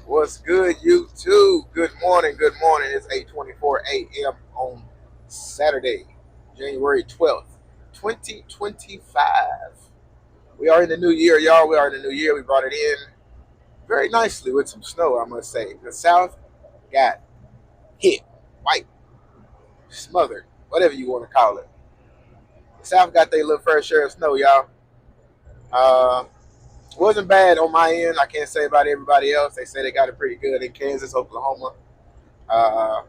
What's good, YouTube? Good morning. Good morning. It's 8:24 a.m. on Saturday, January 12th, 2025. We are in the new year, y'all. We are in the new year. We brought it in very nicely with some snow, I must say. The South got hit, wiped, smothered, whatever you want to call it. The South got their little fair share of snow, y'all. Uh, wasn't bad on my end. I can't say about everybody else. They say they got it pretty good in Kansas, Oklahoma. Uh,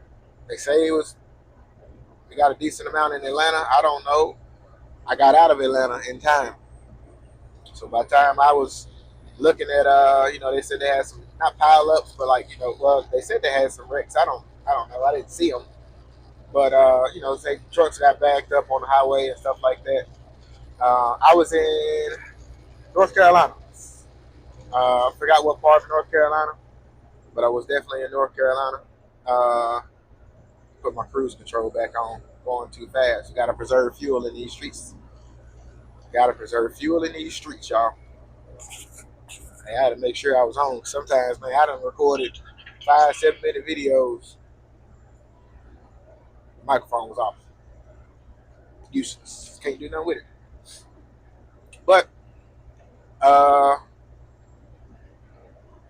they say we got a decent amount in Atlanta. I don't know. I got out of Atlanta in time, so by the time I was looking at, they said they had some not pile ups, but like well, they said they had some wrecks. I don't know. I didn't see them, but say trucks got backed up on the highway and stuff like that. I was in North Carolina. I forgot what part of North Carolina, but I was definitely in North Carolina. Uh, Put my cruise control back on. Going too fast. You got to preserve fuel in these streets. Got to preserve fuel in these streets, y'all. I had to make sure I was home. Sometimes, man, I done recorded 5, 7 minute videos. The microphone was off. Useless. Can't do nothing with it. But, uh,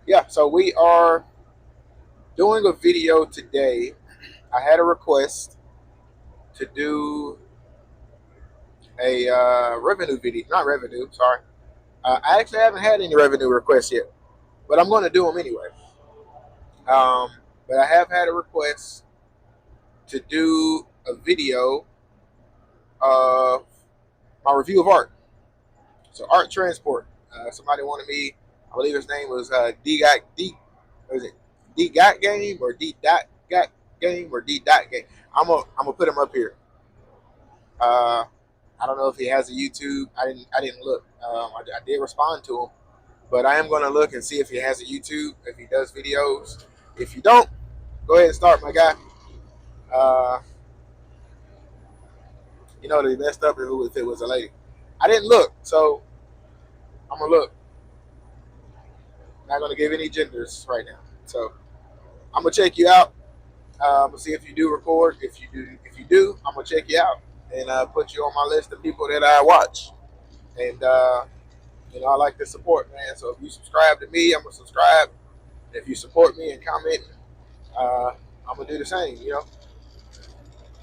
yeah, so we are doing a video today. I had a request to do a revenue video. Not revenue, sorry. I actually haven't had any revenue requests yet, but I'm going to do them anyway. Um, but I have had a request to do a video of my review of art. So art transport. Somebody wanted me. I believe his name was D Got D. Was it D Got Game or D Dot Got Game or D Dot Game? I'm gonna put him up here. Uh, I don't know if he has a YouTube. I didn't look. I did respond to him, but I am gonna look and see if he has a YouTube. If he does videos. If you don't, go ahead and start, my guy. Uh, they messed up if it was a lady. I didn't look, so I'm gonna look. Not gonna give any genders right now. So I'm gonna check you out. I'm gonna see if you do record. If you do, I'm gonna check you out and put you on my list of people that I watch. And I like to support, man. So if you subscribe to me, I'm gonna subscribe. If you support me and comment, uh, I'm gonna do the same.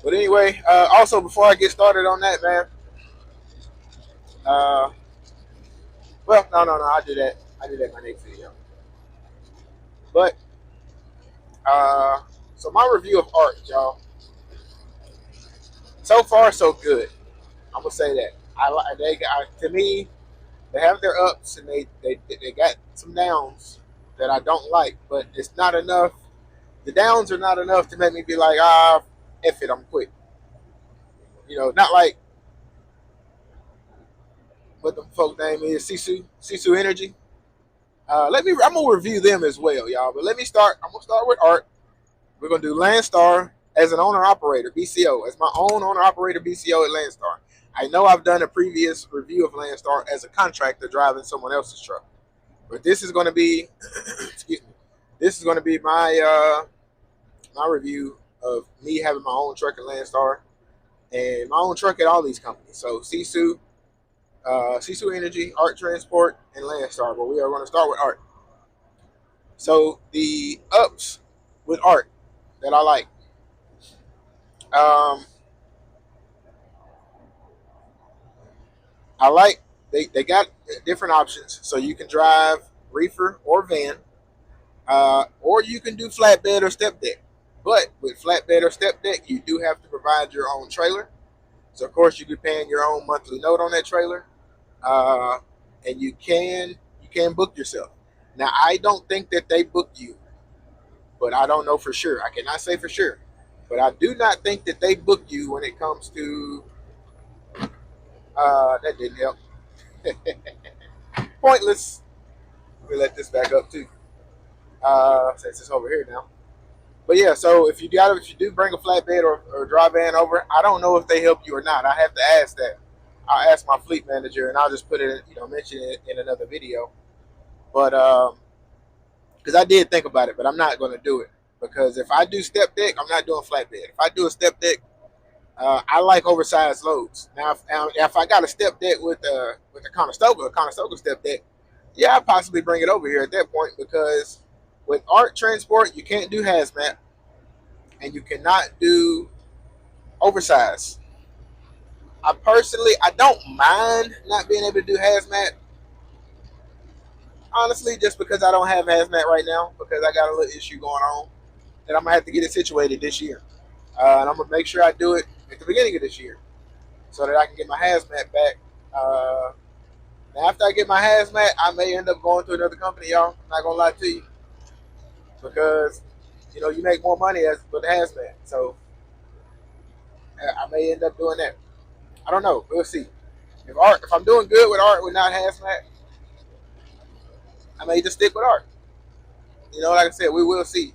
But anyway, also before I get started on that, man. Uh, well, no. I do that. I do that in my next video. But so my review of art, y'all. So far, so good. I'm gonna say that. To me, they have their ups and they got some downs that I don't like, but it's not enough. The downs are not enough to make me be like, F it, I'm quit. Not like what the folk name is, Sisu Energy. I'm gonna review them as well, y'all. But let me start. I'm gonna start with art. We're gonna do Landstar as an owner operator, BCO, as my own owner operator, BCO at Landstar. I know I've done a previous review of Landstar as a contractor driving someone else's truck, but this is gonna be, excuse me, this is gonna be my review of me having my own truck at Landstar and my own truck at all these companies. So Sisu Energy, Art Transport, and Landstar. But we are going to start with art. So the ups with art that I like. Um, I like they got different options. So you can drive reefer or van, or you can do flatbed or step deck. But with flatbed or step deck, you do have to provide your own trailer. So of course you be paying your own monthly note on that trailer, uh, and you can book yourself. Now I don't think that they book you, but I don't know for sure. I cannot say for sure, but I do not think that they book you when it comes to that didn't help. Pointless. Let me let this back up too, since it's over here now. But yeah, so if you do bring a flatbed or dry van over, I don't know if they help you or not. I have to ask that. I'll ask my fleet manager, and I'll just put it, mention it in another video. But because I did think about it, but I'm not going to do it because if I do step deck, I'm not doing flatbed. If I do a step deck, I like oversized loads. Now, if I got a step deck with a Conestoga step deck, yeah, I'd possibly bring it over here at that point because with art transport, you can't do hazmat and you cannot do oversized. I don't mind not being able to do hazmat, honestly, just because I don't have hazmat right now because I got a little issue going on that I'm gonna have to get it situated this year, and I'm gonna make sure I do it at the beginning of this year so that I can get my hazmat back. Uh, Now, after I get my hazmat, I may end up going to another company, y'all. I'm not gonna lie to you because you make more money as with hazmat, so I may end up doing that. I don't know. We'll see. If I'm doing good with art with not hazmat, I may just stick with art. Like I said, we will see.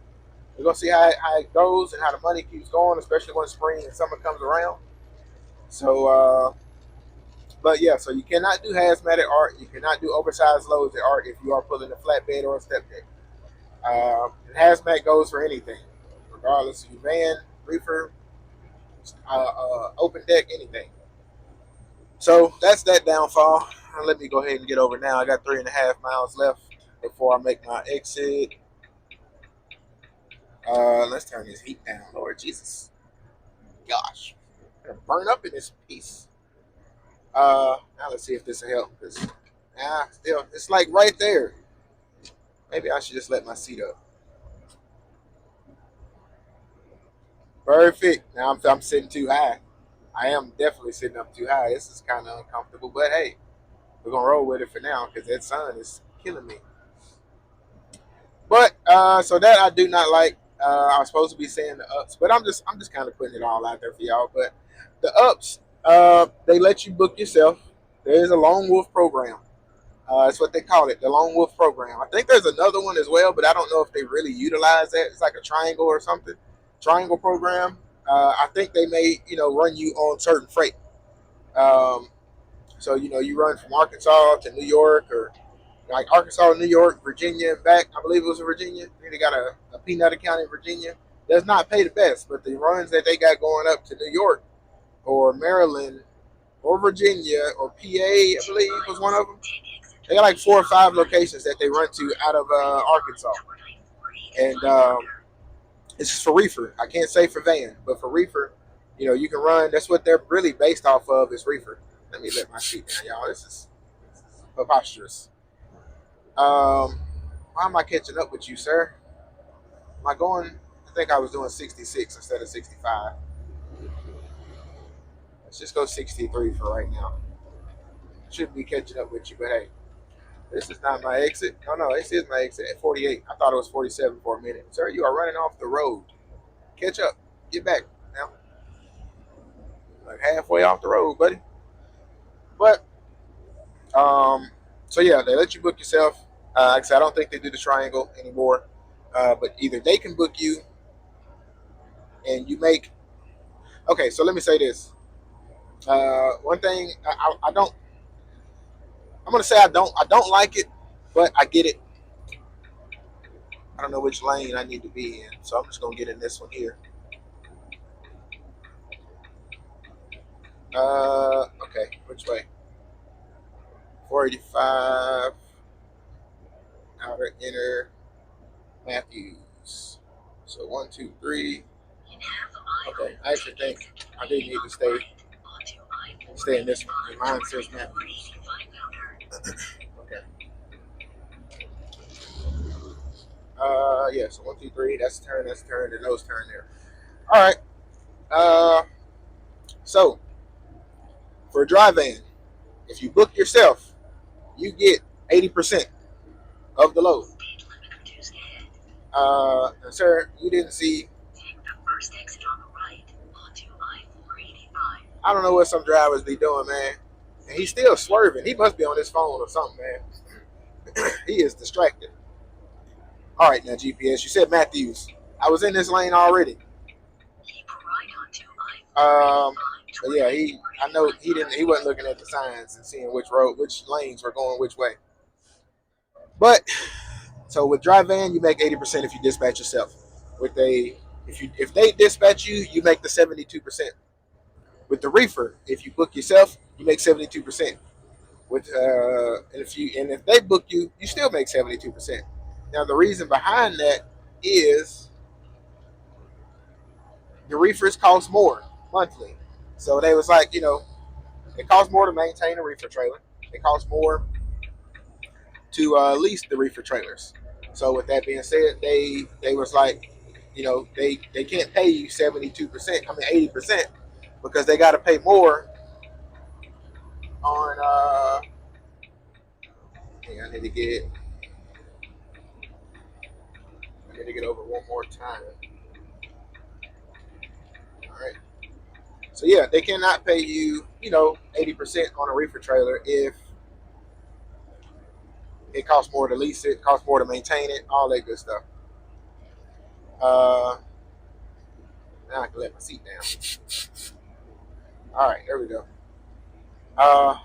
We're gonna see how it goes and how the money keeps going, especially when spring and summer comes around. So, but yeah, so you cannot do hazmat at art. You cannot do oversized loads at art if you are pulling a flatbed or a step deck. Hazmat goes for anything, regardless of your van, reefer, open deck, anything. So that's that downfall. Let me go ahead and get over now. I got 3.5 miles left before I make my exit. Let's turn this heat down, Lord Jesus. Gosh, I'm gonna burn up in this piece. Now let's see if this will help. Cause still, it's like right there. Maybe I should just let my seat up. Perfect. Now I'm sitting too high. I am definitely sitting up too high. This is kind of uncomfortable, but hey, we're gonna roll with it for now because that sun is killing me. But so that I do not like. I was supposed to be saying the ups, but I'm just kind of putting it all out there for y'all. But the ups, they let you book yourself. There is a Lone Wolf program. That's what they call it, the Lone Wolf program. I think there's another one as well, but I don't know if they really utilize that. It's like a triangle or something. Triangle program. I think they may run you on certain freight. Um, so you run from Arkansas to New York, or like Arkansas, New York, Virginia, and back. I believe it was in Virginia. Then they got a peanut account in Virginia. Does not pay the best, but the runs that they got going up to New York or Maryland or Virginia or PA, I believe was one of them. They got like 4 or 5 locations that they run to out of Arkansas, and it's just for reefer. I can't say for van, but for reefer, you can run. That's what they're really based off of is reefer. Let me let my seat down, y'all. This is preposterous. Why am I catching up with you, sir? Am I going? I think I was doing 66 instead of 65. Let's just go 63 for right now. Should be catching up with you, but hey, this is not my exit. Oh no, this is my exit at 48. I thought it was 47 for a minute. Sir, you are running off the road. Catch up. Get back now. Like halfway off the road, buddy. But so yeah, they let you book yourself. Like I said, I don't think they do the triangle anymore. But either they can book you and you make. Okay, so let me say this. One thing I don't. I'm gonna say I don't like it, but I get it. I don't know which lane I need to be in, so I'm just gonna get in this one here. Okay, which way? 485, outer, inner, Matthews. So 1, 2, 3. Okay, I actually think I do need to stay in this one. Mine says Matthews. Okay. Yeah. So 1, 2, 3. That's turn. That's turn. The nose turn there. All right. Uh, so for a dry van, if you book yourself, you get 80% of the load. Sir, you didn't see. I don't know what some drivers be doing, man. And he's still swerving. He must be on his phone or something, man. He is distracted. All right, now GPS. You said Matthews. I was in this lane already. But yeah, I know he didn't. He wasn't looking at the signs and seeing which lanes were going which way. But So with dry van, you make 80% if you dispatch yourself. With a if they dispatch you, you make the 72%. With the reefer, if you book yourself, you make 72%. With and if they book you, you still make 72%. Now the reason behind that is the reefers cost more monthly. So they was like, it costs more to maintain a reefer trailer. It costs more to lease the reefer trailers. So with that being said, they was like, they can't pay you 72%. I mean 80% because they got to pay more on. Hang on, I need to get over one more time. All right. So yeah, they cannot pay you, 80% on a reefer trailer if it costs more to lease it, costs more to maintain it, all that good stuff. Uh, Now I can let my seat down. All right, there we go.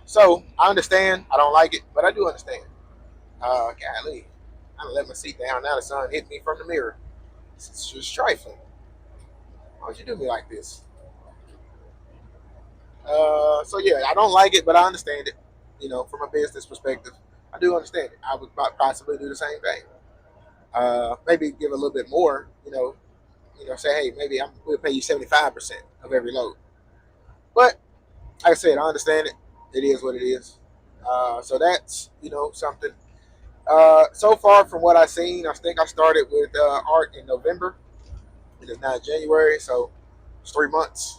So I understand. I don't like it, but I do understand. Golly, I let my seat down. Now the sun hit me from the mirror. It's just trifling. Why would you do me like this? So yeah, I don't like it, but I understand it. From a business perspective, I do understand it. I would possibly do the same thing. Maybe give a little bit more. Say, hey, maybe we'll pay you 75% of every load. But like I said, I understand it. It is what it is. So that's something. So far from what I've seen, I think I started with art in November. It is now January, so it's 3 months.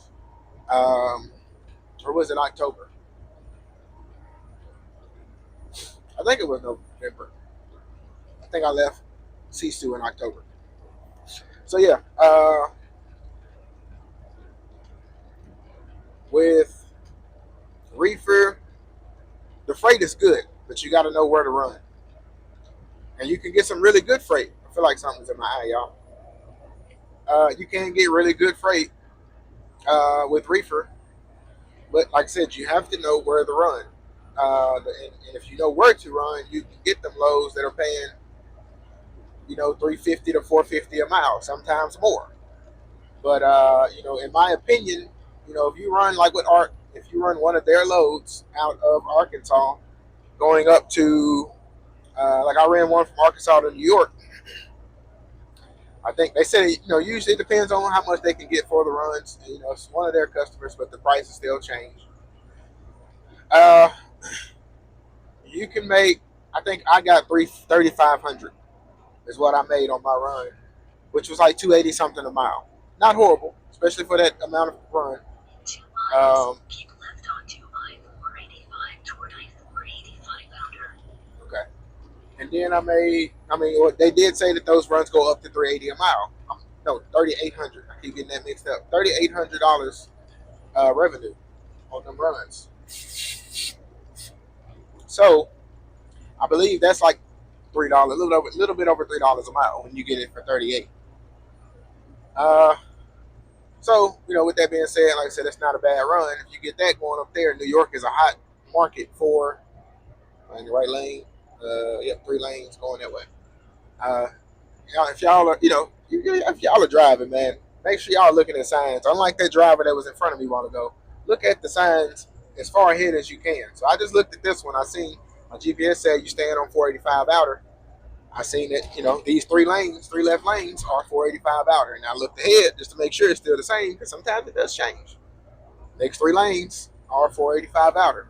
Um, or was it October? I think it was November. I think I left Cisu in October. So yeah, with Reefer, the freight is good, but you got to know where to run, and you can get some really good freight. I feel like something's in my eye, y'all. You can get really good freight with Reefer, but like I said, you have to know where to run. And if you know where to run, you can get them loads that are paying, 350 to 450 a mile, sometimes more. But in my opinion, if you run like with Arc, if you run one of their loads out of Arkansas, going up to like I ran one from Arkansas to New York. I think they said usually it depends on how much they can get for the runs. It's one of their customers, but the prices still change. Uh, you can make. I think I got 3,500 is what I made on my run, which was like 280 something a mile. Not horrible, especially for that amount of run. Keep left on 2I-485 toward I-485 pounder. Okay. And then they did say that those runs go up to 380 a mile. No, 3,800. I keep getting that mixed up. $3,800 revenue on them runs. So I believe that's like $3, little bit over $3 a mile when you get it for 38. Uh, so with that being said, like I said, it's not a bad run. If you get that going up there, New York is a hot market for in the right lane. Yep, 3 lanes going that way. Uh, if y'all are, if y'all are driving, man, make sure y'all looking at signs. Unlike that driver that was in front of me a while ago, look at the signs as far ahead as you can. So I just looked at this one. I seen my GPS said you stand on 485 outer. I seen that, these 3 lanes, 3 left lanes are 485 outer. And I looked ahead just to make sure it's still the same because sometimes it does change. Next 3 lanes are 485 outer.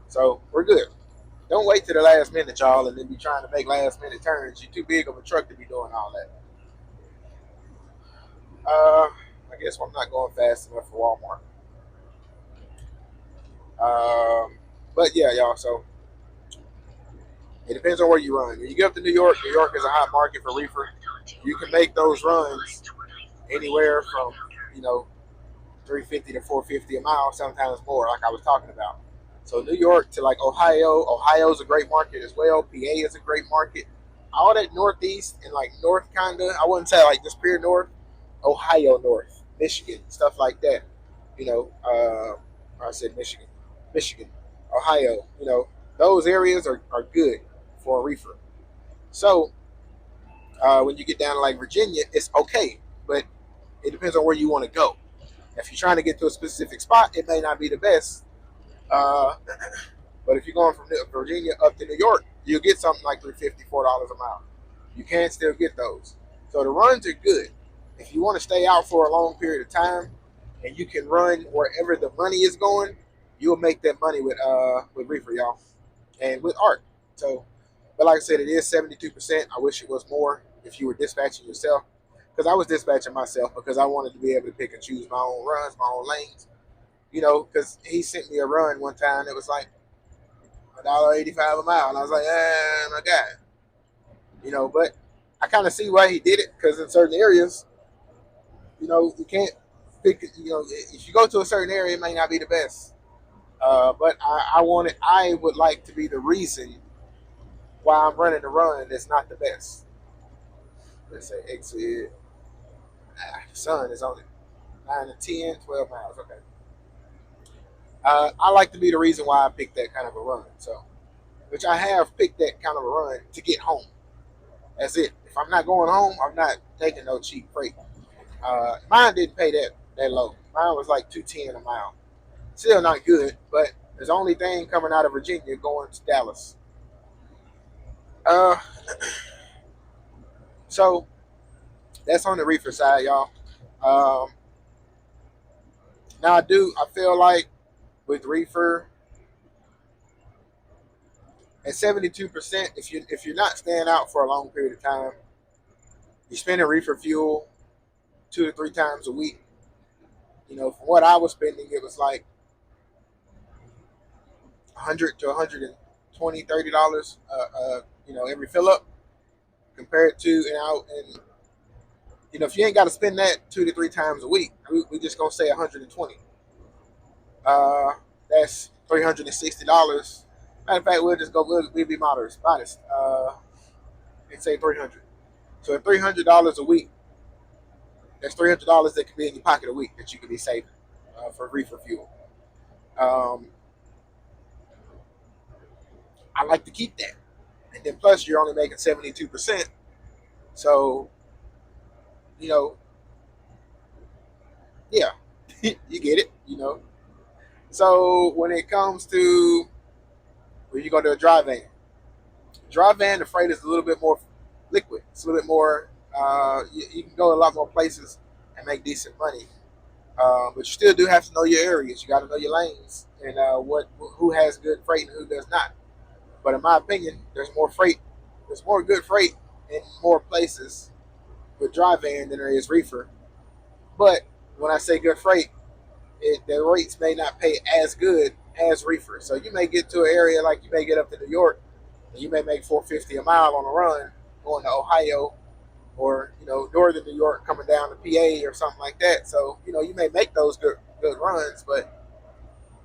So we're good. Don't wait to the last minute, y'all, and then be trying to make last minute turns. You're too big of a truck to be doing all that. I guess I'm not going fast enough for Walmart. But yeah, y'all. So it depends on where you run. When you get up to New York, New York is a hot market for reefer. You can make those runs anywhere from 350 to 450 a mile, sometimes more, like I was talking about. So New York to like Ohio. Ohio's a great market as well. PA is a great market. All that northeast and like north kinda. I wouldn't say like just pure north. Ohio north, Michigan, stuff like that. I said Michigan, Ohio. Those areas are good for a reefer. So When you get down to like Virginia, it's okay, but it depends on where you want to go. If you're trying to get to a specific spot, it may not be the best. Uh, but if you're going from Virginia up to New York, you'll get something like $3.50, $4 a mile. You can still get those. So the runs are good. If you want to stay out for a long period of time and you can run wherever the money is going, you'll make that money with Reefer, y'all, and with Art. So, but like I said, it is 72%. I wish it was more if you were dispatching yourself, because I was dispatching myself because I wanted to be able to pick and choose my own runs, my own lanes. You know, because he sent me a run one time that was like $1.85 a mile, and I was like, my God, you know. But I kind of see why he did it, because in certain areas, you know, you can't pick. You know, if you go to a certain area, it may not be the best. But I would like to be the reason why I'm running the run that's not the best. Let's say exit. The sun is on it. 9 to 10, 12 miles. Okay. I like to be the reason why I picked that kind of a run. So, which I have picked that kind of a run to get home. That's it. If I'm not going home, I'm not taking no cheap freight. Mine didn't pay that low. Mine was like 210 a mile. Still not good, but there's the only thing coming out of Virginia going to Dallas. Uh, so that's on the reefer side, y'all. Um, now I feel like with reefer at 72%, if you're not staying out for a long period of time, you're spending reefer fuel 2 to 3 times a week. You know, from what I was spending, it was like 100 to 120, $30. You know, every fill up compared to and you know, if you ain't got to spend that 2 to 3 times a week, we just gonna say 120. That's $360. Matter of fact, we'll be modest, and say 300. So at $300 a week, that's $300 that could be in your pocket a week that you could be saving for reefer fuel. Um, I like to keep that, and then plus you're only making 72%. So you know, yeah, you get it. You know. So when it comes to when you go to a dry van, the freight is a little bit more liquid. It's a little bit more. You can go a lot more places and make decent money. But you still do have to know your areas. You got to know your lanes and who has good freight and who does not. But in my opinion, there's more freight. There's more good freight in more places with dry van than there is reefer. But when I say good freight, the rates may not pay as good as reefer. So you may get to an area like you may get up to New York, and you may make 450 a mile on a run going to Ohio or northern New York coming down to PA or something like that. So you may make those good runs, but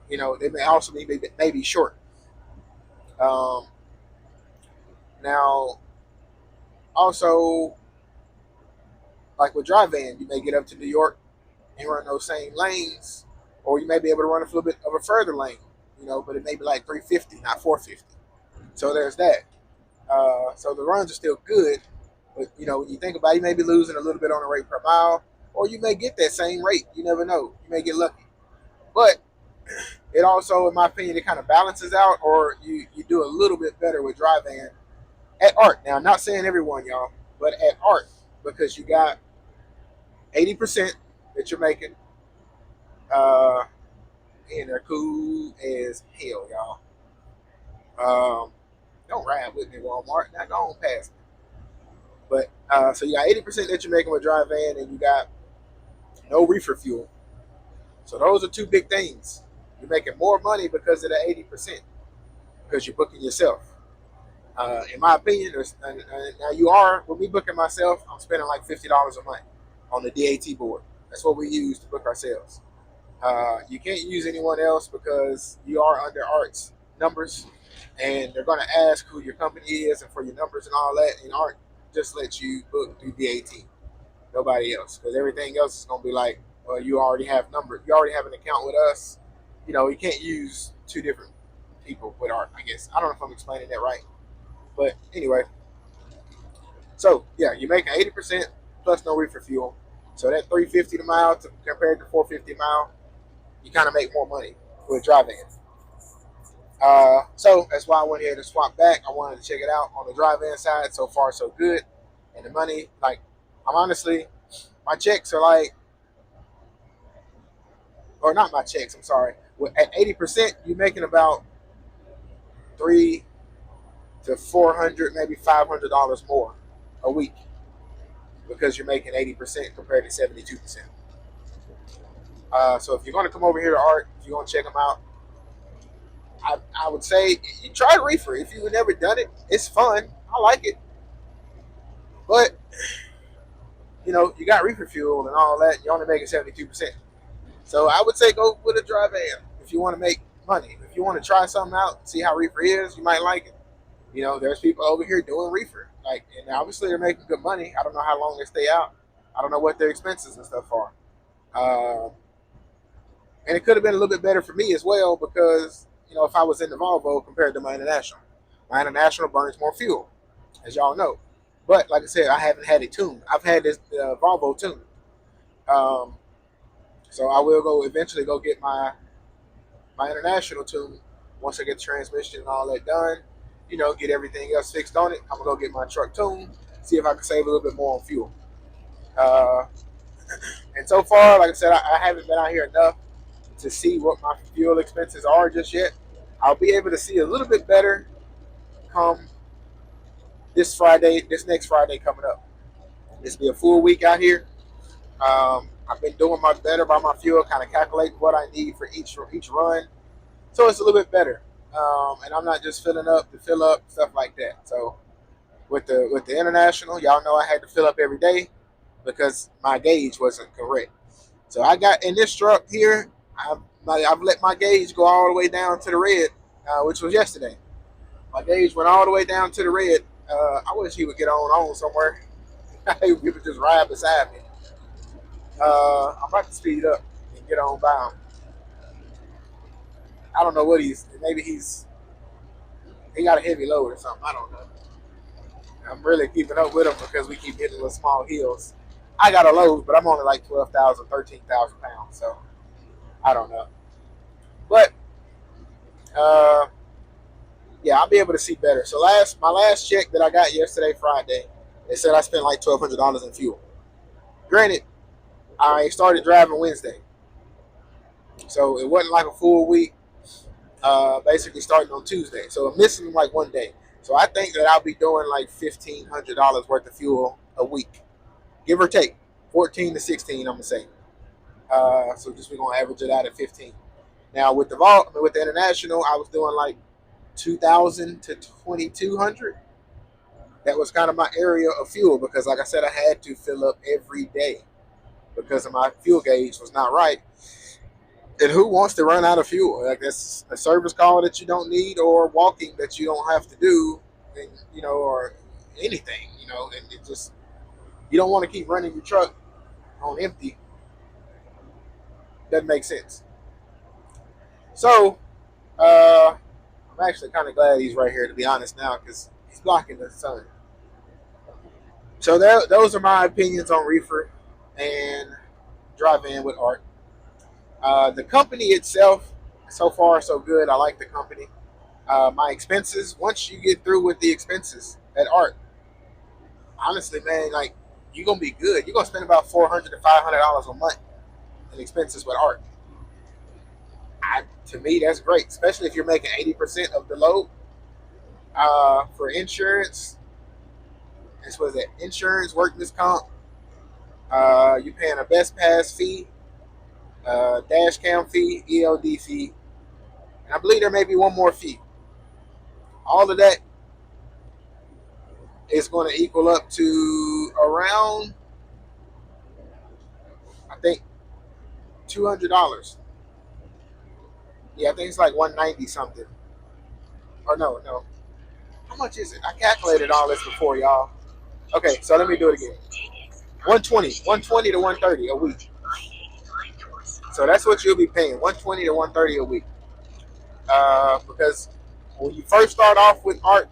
they may also be maybe short. Um, Now also like with dry van, you may get up to New York and run those same lanes, or you may be able to run a little bit of a further lane, but it may be like 350, not 450. So there's that. So the runs are still good, but when you think about it, you may be losing a little bit on the rate per mile, or you may get that same rate. You never know. You may get lucky, but it also, in my opinion, it kind of balances out, or you do a little bit better with dry van at Art. Now, I'm not saying everyone, y'all, but at Art, because you got 80% that you're making, uh, and they're cool as hell, y'all. Don't ride with me, Walmart. Not going past me. But so you got 80% that you're making with dry van, and you got no reefer fuel. So those are two big things. You're making more money because of the 80%, because you're booking yourself. In my opinion, now you are, with me booking myself, I'm spending like $50 a month on the DAT board. That's what we use to book ourselves. You can't use anyone else because you are under Art's numbers, and they're going to ask who your company is and for your numbers and all that. And Art just lets you book through DAT, nobody else, because everything else is going to be like, well, you already have numbers, you already have an account with us. You can't use two different people with Art. I guess I don't know if I'm explaining that right, but anyway. So yeah, you're making 80% plus no reefer fuel. So that 350 a mile compared to 450 a mile, you kind of make more money with a dry van. So that's why I went ahead and swapped back. I wanted to check it out on the dry van side. So far, so good. And the money, like, I'm honestly, my checks are like, or not my checks, I'm sorry. At 80%, you're making about three to 400, maybe $500 more a week because you're making 80% compared to 72%. So if you're going to come over here to Art, if you're going to check them out, I would say you try Reefer. If you've never done it, it's fun. I like it. But, you got Reefer fuel and all that. You're only making 72%. So I would say go with a dry van if you want to make money. If you want to try something out, see how Reefer is, you might like it. There's people over here doing Reefer. And obviously they're making good money. I don't know how long they stay out. I don't know what their expenses and stuff are. And it could have been a little bit better for me as well because, if I was in the Volvo compared to my International. My International burns more fuel, as y'all know. But like I said, I haven't had it tuned. I've had this Volvo tuned. So I will eventually go get my International tuned once I get the transmission and all that done. Get everything else fixed on it. I'm going to go get my truck tuned, see if I can save a little bit more on fuel. And so far, like I said, I haven't been out here enough to see what my fuel expenses are just yet. I'll be able to see a little bit better come this next Friday coming up. This will be a full week out here. I've been doing much better by my fuel, kind of calculating what I need for each run. So it's a little bit better. And I'm not just filling up to fill up, stuff like that. So with the International, y'all know I had to fill up every day because my gauge wasn't correct. So I got in this truck here, I've let my gauge go all the way down to the red, which was yesterday. My gauge went all the way down to the red. I wish he would get on somewhere. He would just ride beside me. I'm about to speed up and get on by him. I don't know what maybe he got a heavy load or something. I don't know. I'm really keeping up with him because we keep hitting little small hills. I got a load, but I'm only like 12,000, 13,000 pounds. So I don't know. But yeah, I'll be able to see better. So my last check that I got yesterday, Friday, they said I spent like $1,200 in fuel. Granted, I started driving Wednesday, so it wasn't like a full week. Basically starting on Tuesday, so I'm missing like one day. So I think that I'll be doing like $1,500 worth of fuel a week, give or take, 14 to 16. I'm gonna say. So just we're gonna average it out at 15. Now with the International, I was doing like 2,000 to 2,200. That was kind of my area of fuel because, like I said, I had to fill up every day because of my fuel gauge was not right. And who wants to run out of fuel? Like that's a service call that you don't need, or walking that you don't have to do, and or anything, and it just you don't want to keep running your truck on empty. Doesn't make sense. So I'm actually kind of glad he's right here, to be honest, now because he's blocking the sun. So those are my opinions on Reefer and drive in with Art. The company itself, so far so good. I like the company. My expenses, once you get through with the expenses at Art, honestly, man, like you're gonna be good. You're gonna spend about $400 to $500 a month in expenses with Art. To me, that's great, especially if you're making 80% of the load. For insurance, this was that insurance, workman's comp. You're paying a best pass fee, dash cam fee, ELD fee, and I believe there may be one more fee. All of that is going to equal up to around, I think, $200. Yeah, I think it's like 190 something. Or no. How much is it? I calculated all this before, y'all. Okay, so let me do it again. 120 to 130 a week. So that's what you'll be paying, 120 to 130 a week. Because when you first start off with Art,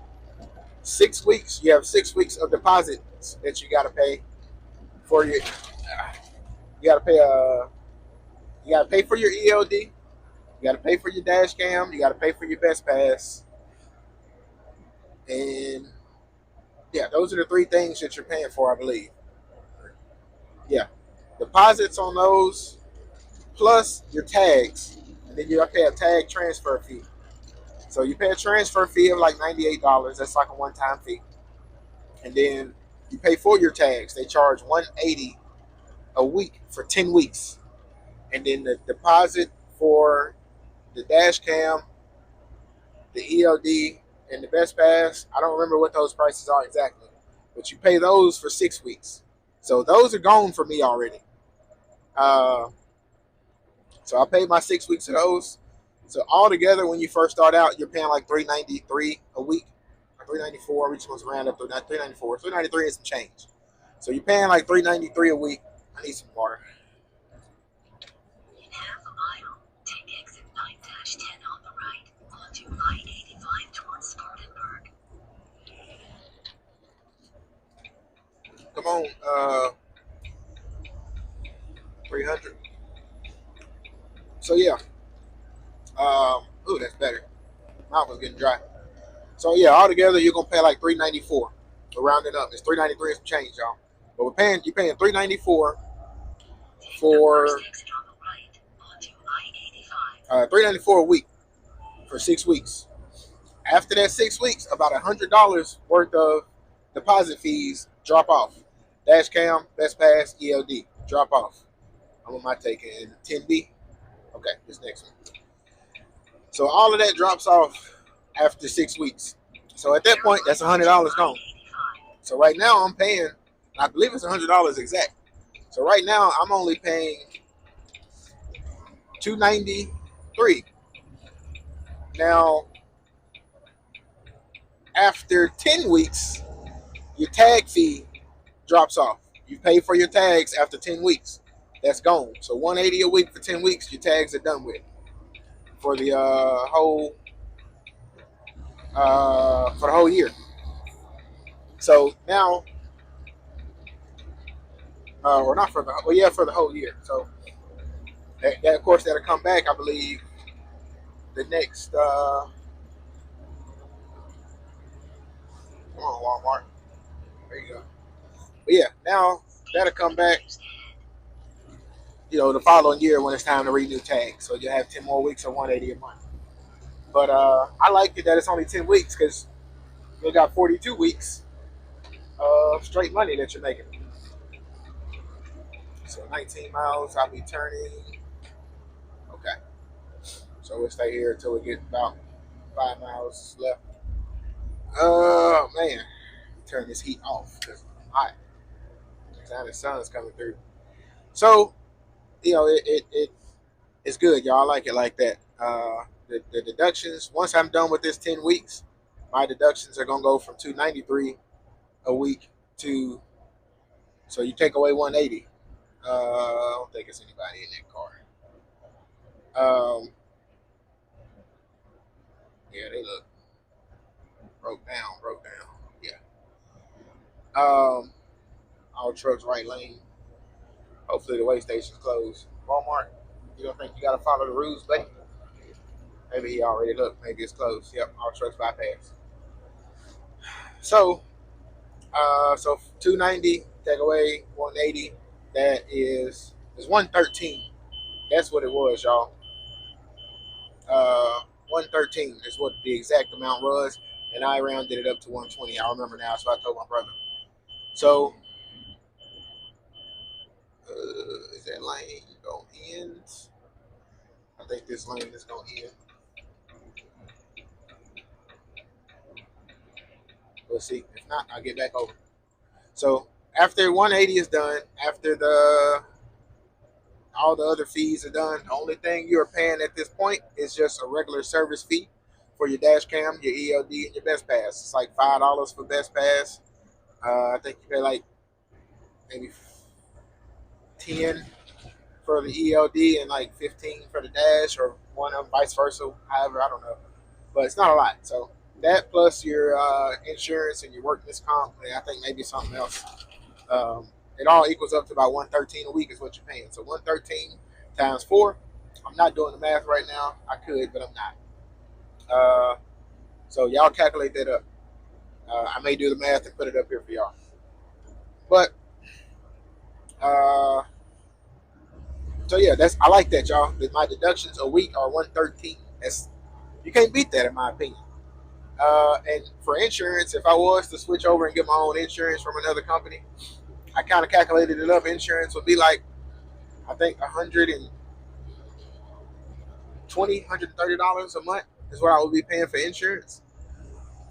6 weeks. You have 6 weeks of deposits that you got to pay for your. You got to pay. You got to pay for your ELD. You got to pay for your dash cam. You got to pay for your best pass. And yeah, those are the three things that you're paying for, I believe. Yeah, deposits on those plus your tags, and then you got to pay a tag transfer fee. So you pay a transfer fee of like $98. That's like a one-time fee, and then you pay for your tags. They charge $180 a week for 10 weeks, and then the deposit for the dash cam, the ELD, and the best pass. I don't remember what those prices are exactly, but you pay those for 6 weeks. So those are gone for me already. Uh, so I paid my 6 weeks of those. So altogether, when you first start out, you're paying like $393 a week, or $394. We just want to round up to $394. $393 is some change. So you're paying like $393 a week. I need some water. In half a mile, take exit 9-10 on the right, onto I-85 towards Spartanburg. Come on, 300. So yeah. Ooh, that's better. Mouth was getting dry. So yeah, altogether you're gonna pay like $394. So round it up, it's $393 some change, y'all. But you're paying $394 for $394 a week for 6 weeks. After that 6 weeks, about $100 worth of deposit fees drop off. Dash cam, best pass, ELD drop off. I'm on my take in 10B. Okay, this next one. So all of that drops off after 6 weeks. So at that point, that's $100 gone. So right now I'm paying, I believe it's $100 exact. So right now I'm only paying $293. Now after 10 weeks, your tag fee drops off. You pay for your tags after 10 weeks. That's gone. So $180 a week for 10 weeks, your tags are done with for the whole year. So now, or not for the, well, yeah, for the whole year. So that of course that'll come back, I believe, the next. Come on, Walmart. There you go. But yeah, now that'll come back. The following year when it's time to renew tags. So you have 10 more weeks of $180 a month. But I like it that it's only 10 weeks because you got 42 weeks of straight money that you're making. So 19 miles, I'll be turning. Okay. So we'll stay here until we get about 5 miles left. Oh, man. Turn this heat off because I'm hot. Now the sun's coming through. So, it's good, y'all. I like it like that. The deductions, once I'm done with this 10 weeks, my deductions are going to go from $293 a week to, so you take away $180. I don't think it's anybody in that car. Yeah, they look broke down. Yeah. All trucks right lane. Hopefully the way station's closed. Walmart, you don't think you gotta follow the rules, buddy? Maybe he already looked. Maybe it's closed. Yep, all trucks bypass. So 290 take away 180. That is 113. That's what it was, y'all. 113 is what the exact amount was, and I rounded it up to 120. I remember now, so I told my brother. So is that lane gonna end? I think this lane is gonna end. We'll see. If not, I'll get back over. So after 180 is done, after all the other fees are done, the only thing you're paying at this point is just a regular service fee for your dash cam, your ELD, and your best pass. It's like $5 for best pass. I think you pay like maybe 10 for the ELD and like 15 for the dash, or one of them, vice versa. However, I don't know, but it's not a lot. So That plus your insurance and your workman's comp, and I think maybe something else. Um, it all equals up to about 113 a week is what you're paying. So 113 times four. I'm not doing the math right now. I could, but I'm not. So y'all calculate that up. I may do the math and put it up here for y'all. But uh, so yeah, that's I like that, y'all. My deductions a week are 113. That's you can't beat that in my opinion. And for insurance, if I was to switch over and get my own insurance from another company, I kind of calculated it up. Insurance would be like I think 120, $130 a month is what I would be paying for insurance.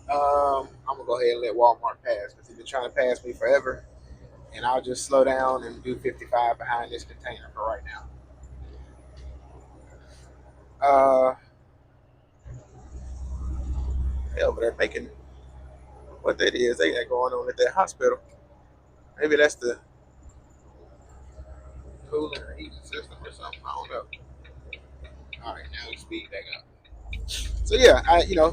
I'm gonna go ahead and let Walmart pass because he's been trying to pass me forever, and I'll just slow down and do 55 behind this container for right now. Hell, but they're making what that is. They got going on at that hospital. Maybe that's the cooling or heating system or something. I don't know. All right, now we speed back up. So yeah,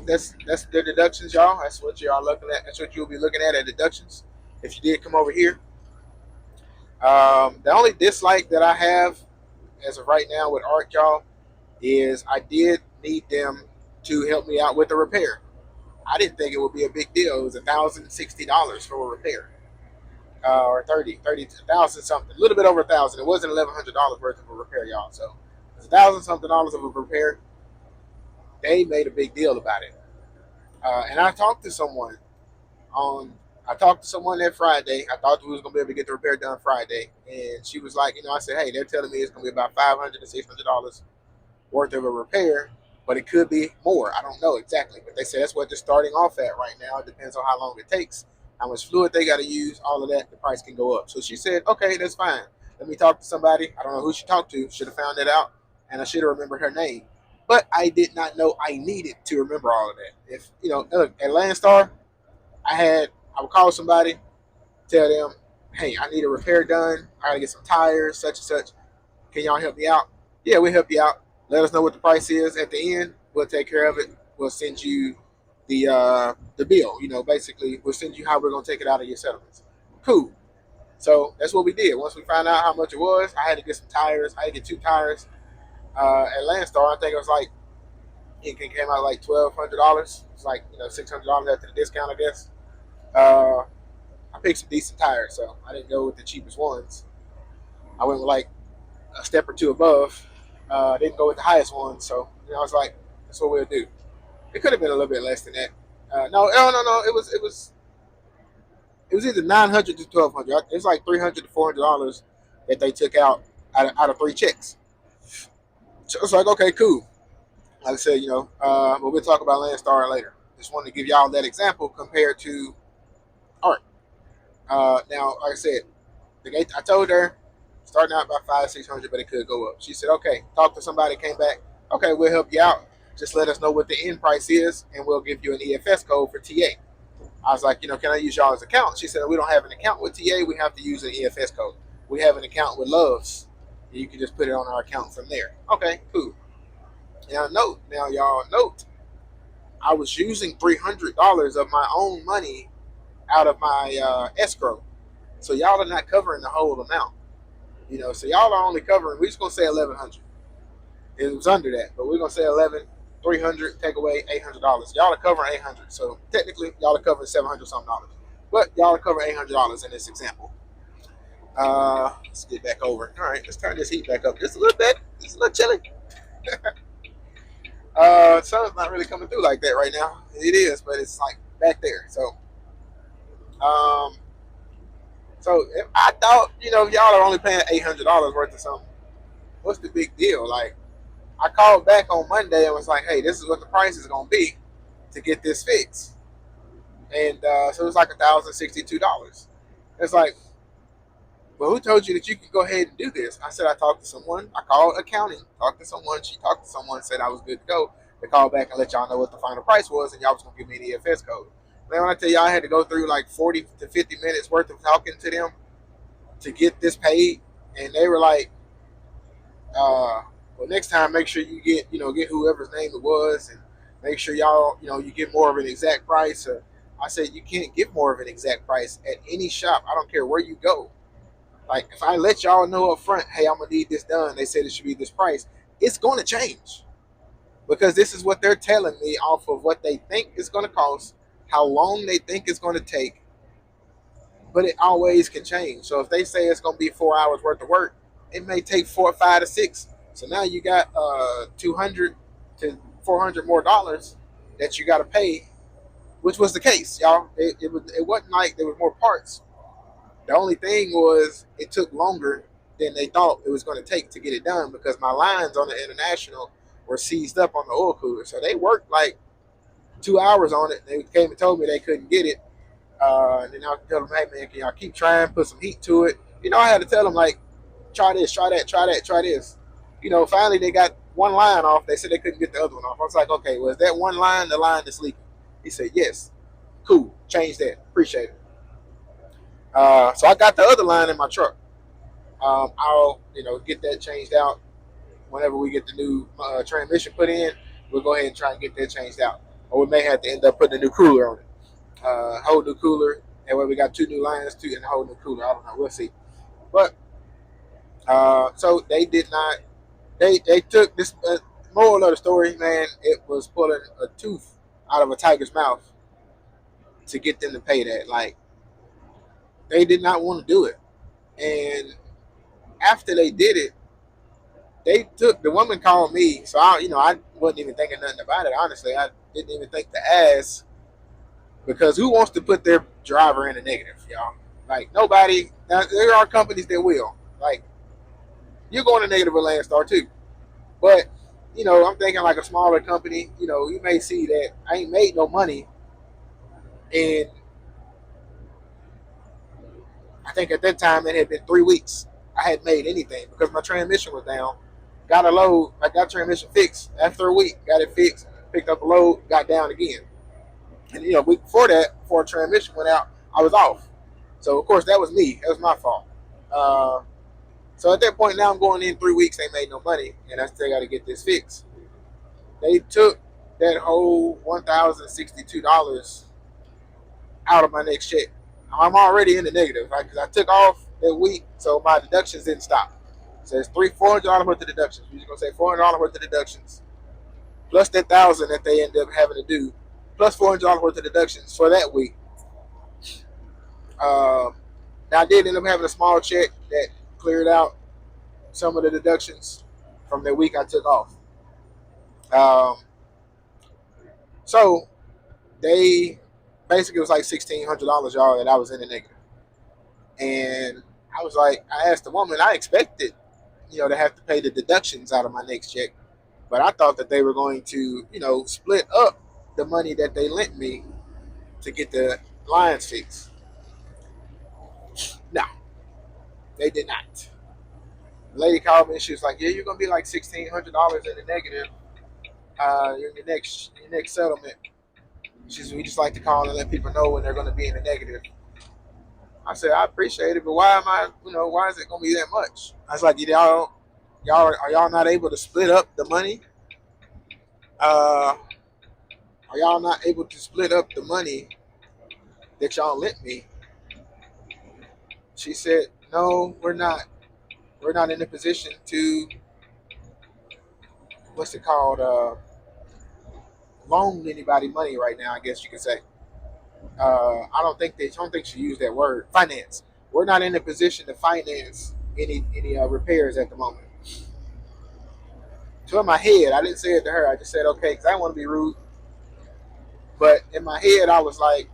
that's the deductions, y'all. That's what y'all looking at. That's what you'll be looking at deductions. If you did come over here, the only dislike that I have as of right now with Art, y'all, is I did need them to help me out with the repair. I didn't think it would be a big deal. It was $1,060 for a repair, or 30,000 something, a little bit over 1,000. It wasn't $1,100 worth of a repair, y'all. So it was 1,000 something of a repair. They made a big deal about it, and I talked to someone that Friday. I thought we was gonna be able to get the repair done Friday, and she was like, I said, hey, they're telling me it's gonna be about $500 to $600 worth of a repair, but it could be more. I don't know exactly, but they said that's what they're starting off at right now. It depends on how long it takes, how much fluid they got to use, all of that. The price can go up. So she said, okay, that's fine. Let me talk to somebody. I don't know who she talked to. Should have found that out, and I should have remembered her name. But I did not know I needed to remember all of that. If look, at Landstar, I would call somebody, tell them, hey, I need a repair done. I gotta get some tires, such and such. Can y'all help me out? Yeah, we'll help you out. Let us know what the price is at the end. We'll take care of it. We'll send you the bill. Basically, we'll send you how we're gonna take it out of your settlements. Cool. So that's what we did. Once we found out how much it was, I had to get some tires. I had to get two tires at Landstar. I think it was like it came out like $1,200. It's like $600 after the discount, I guess. Uh, I picked some decent tires, so I didn't go with the cheapest ones. I went with like a step or two above. Didn't go with the highest one, so I was like, that's what we'll do. It could have been a little bit less than that. No. It was either 900 to 1,200. It was like $300 to $400 that they took out of three checks. So it's like, okay, cool. Like I said, but we'll talk about Landstar later. Just wanted to give y'all that example compared to Art. Now, like I said, I told her starting out about 500-600, but it could go up. She said, okay, talk to somebody, came back. Okay, we'll help you out. Just let us know what the end price is, and we'll give you an EFS code for TA. I was like, can I use y'all's account? She said, we don't have an account with TA. We have to use an EFS code. We have an account with Loves. You can just put it on our account from there. Okay, cool. Now y'all note, I was using $300 of my own money out of my escrow. So y'all are not covering the whole amount. So y'all are only covering. We're just gonna say 1,100. It was under that, but we're gonna say 300. Take away $800. Y'all are covering 800. So technically, y'all are covering 700 something dollars. But y'all are covering $800 in this example. Let's get back over. All right, let's turn this heat back up just a little bit. It's a little chilly. Sun's not really coming through like that right now. It is, but it's like back there. Um, so if I thought, if y'all are only paying $800 worth of something, what's the big deal? Like, I called back on Monday and was like, hey, this is what the price is going to be to get this fixed. And so it was like $1,062. It's like, well, who told you that you could go ahead and do this? I said, I talked to someone. I called accounting, talked to someone. She talked to someone, said I was good to go. They called back and let y'all know what the final price was, and y'all was going to give me an EFS code. Then when I tell y'all I had to go through like 40 to 50 minutes worth of talking to them to get this paid, and they were like, well, next time make sure you get whoever's name it was, and Make sure y'all, you get more of an exact price. I said you can't get more of an exact price at any shop. I don't care where you go. Like if I let y'all know up front, hey, I'm gonna need this done. They said it should be this price. It's going to change because this is what they're telling me off of what they think it's going to cost, how long they think it's going to take, but it always can change. So if they say it's going to be 4 hours worth of work, it may take 4, 5 to 6. So now you got 200 to 400 more dollars that you got to pay, which was the case, y'all. It wasn't like there was more parts. The only thing was it took longer than they thought it was going to take to get it done because my lines on the international were seized up on the oil cooler. So they worked like 2 hours on it. They came and told me they couldn't get it. And then I tell them, hey man, can y'all keep trying, put some heat to it? I had to tell them like, try this, try that, try that, try this. Finally they got one line off. They said they couldn't get the other one off. I was like, okay, well, is that one line the line that's leaking? He said, yes. Cool, change that. Appreciate it. So I got the other line in my truck. I'll get that changed out whenever we get the new transmission put in. We'll go ahead and try and get that changed out, or we may have to end up putting a new cooler on it. Whole new cooler, and where we got two new lines too, and a whole new cooler. I don't know. We'll see. But so they did not. They took this. Moral of the story, man, it was pulling a tooth out of a tiger's mouth to get them to pay that. Like they did not want to do it, and after they did it, they took the woman called me. So I wasn't even thinking nothing about it. Honestly, I didn't even think to ask because who wants to put their driver in a negative, y'all? Like nobody. Now, there are companies that will. Like you're going to negative with Landstar too, but I'm thinking like a smaller company. You may see that I ain't made no money, and I think at that time it had been 3 weeks. I hadn't made anything because my transmission was down. Got a load. I got transmission fixed after a week. Got it fixed. Picked up a load. Got down again. And a week before that, before a transmission went out, I was off. So of course that was me. That was my fault. So at that point now I'm going in 3 weeks. They made no money, and I still got to get this fixed. They took that whole $1,062 out of my next check. I'm already in the negative because I took off that week, so my deductions didn't stop. So it's $400 worth of deductions. We're just gonna say $400 worth of deductions, plus that 1,000 that they end up having to do, plus $400 worth of deductions for that week. Now I did end up having a small check that cleared out some of the deductions from the week I took off. Um, so they basically it was like $1,600, y'all, that I was in the negative. And I was like, I asked the woman, I expected, to have to pay the deductions out of my next check, but I thought that they were going to, split up the money that they lent me to get the lines fixed. No, they did not. The lady called me and she was like, "Yeah, you're gonna be like $1,600 in the negative. In your next settlement." She said, "We just like to call and let people know when they're going to be in the negative." I said, "I appreciate it, but why am I? Why is it going to be that much?" I was like, y'all are y'all not able to split up the money? Are y'all not able to split up the money that y'all lent me?" She said, "No, we're not. We're not in a position to what's it called? Loan anybody money right now. I guess you could say. I don't think she used that word. Finance. We're not in a position to finance any repairs at the moment." So in my head, I didn't say it to her. I just said okay because I didn't want to be rude. But in my head, I was like,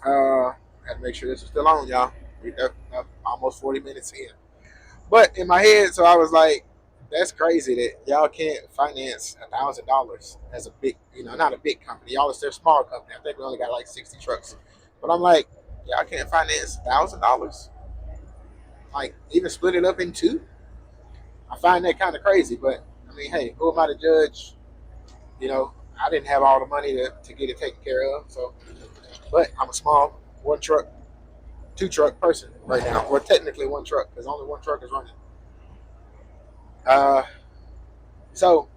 I had to make sure this was still on, y'all. We're almost 40 minutes in. But in my head, so I was like, that's crazy that y'all can't finance $1,000 as a big, not a big company. Y'all is their small company. I think we only got like 60 trucks. But I'm like, y'all can't finance $1,000. Like even split it up in two. I find that kind of crazy. But I mean, hey, who am I to judge? I didn't have all the money to get it taken care of. So, but I'm a small one truck, two truck person right now. Or technically one truck because only one truck is running. Uh, so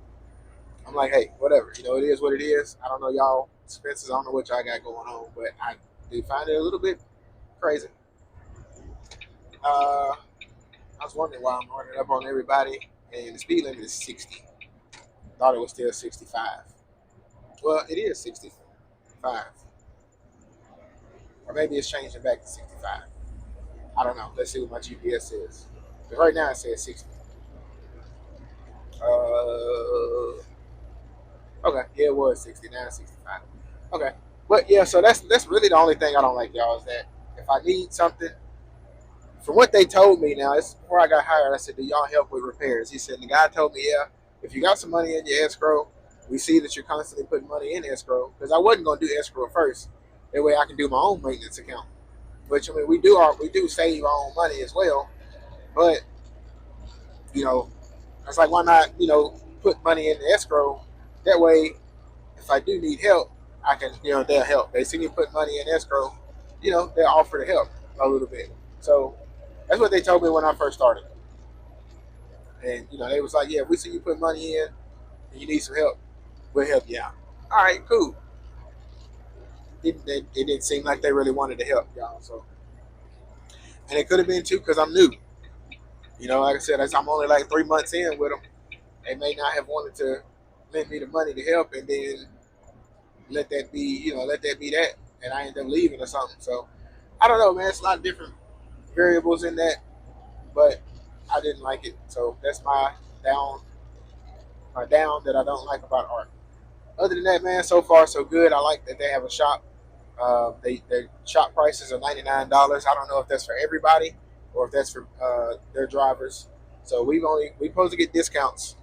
I'm like, hey, whatever. It is what it is. I don't know y'all expenses. I don't know what y'all got going on, but I do find it a little bit crazy. I was wondering why I'm running up on everybody, and the speed limit is 60. Thought it was still 65. Well, it is 65, or maybe it's changing back to 65. I don't know. Let's see what my GPS says. But right now it says 60. Okay, yeah, it was 69, 65. Okay, but yeah, so that's really the only thing I don't like, y'all, is that if I need something, from what they told me now, it's before I got hired, I said, do y'all help with repairs? He said, the guy told me, yeah, if you got some money in your escrow, we see that you're constantly putting money in escrow, because I wasn't going to do escrow first. That way I can do my own maintenance account. Which, I mean, we do save our own money as well, but, you know, it's like, why not, put money in the escrow? That way, if I do need help, I can, they'll help. They see me put money in escrow, they'll offer to help a little bit. So that's what they told me when I first started. And, they was like, yeah, we see you put money in and you need some help, we'll help you out. All right, cool. It didn't seem like they really wanted to help y'all. So, and it could have been too because I'm new. Like I said, I'm only like 3 months in with them. They may not have wanted to lend me the money to help, and then let that be that, and I end up leaving or something. So I don't know, man. It's a lot of different variables in that, but I didn't like it. So that's down, my down that I don't like about art. Other than that, man, so far so good. I like that they have a shop. Their shop prices are $99. I don't know if that's for everybody or if that's for their drivers. So we supposed to get discounts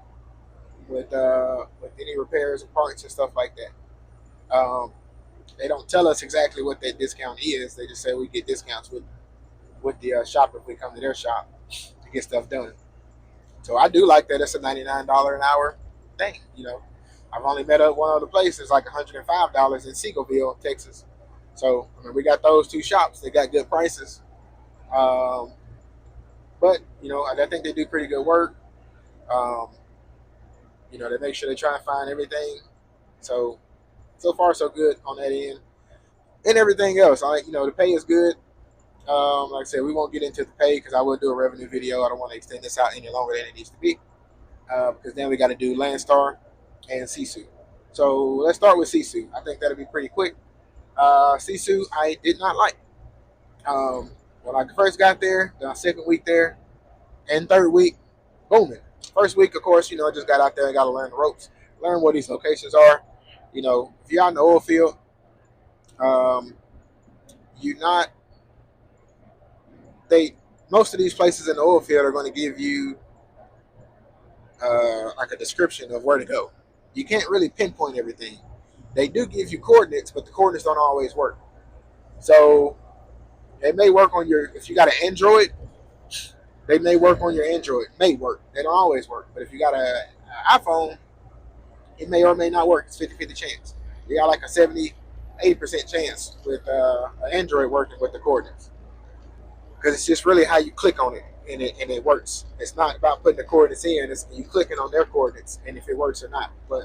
with any repairs and parts and stuff like that. They don't tell us exactly what that discount is. They just say we get discounts with the shop if we come to their shop to get stuff done. So I do like that it's a $99 an hour thing. I've only met up one other place. It's like $105 in Seagoville, Texas. So I mean, we got those two shops. They got good prices. Um, but I think they do pretty good work. Um, they make sure they try and find everything. So far so good on that end, and everything else. The pay is good. Like I said, we won't get into the pay because I will do a revenue video. I don't want to extend this out any longer than it needs to be because then we got to do Landstar and Sisu. So let's start with Sisu. I think that'll be pretty quick. Sisu, I did not like. When I first got there, the second week there, and third week, booming. First week, of course, I just got out there and got to learn the ropes, learn where these locations are. If you're out in the oil field, um, you're not. They Most of these places in the oil field are going to give you like a description of where to go. You can't really pinpoint everything. They do give you coordinates, but the coordinates don't always work. So they may work on your. If you got an Android, they may work on your Android. May work. They don't always work. But if you got an iPhone, it may or may not work. It's 50-50 chance. You got like a 70-80% chance with an Android working with the coordinates. Because it's just really how you click on it and it works. It's not about putting the coordinates in, it's you clicking on their coordinates and if it works or not. But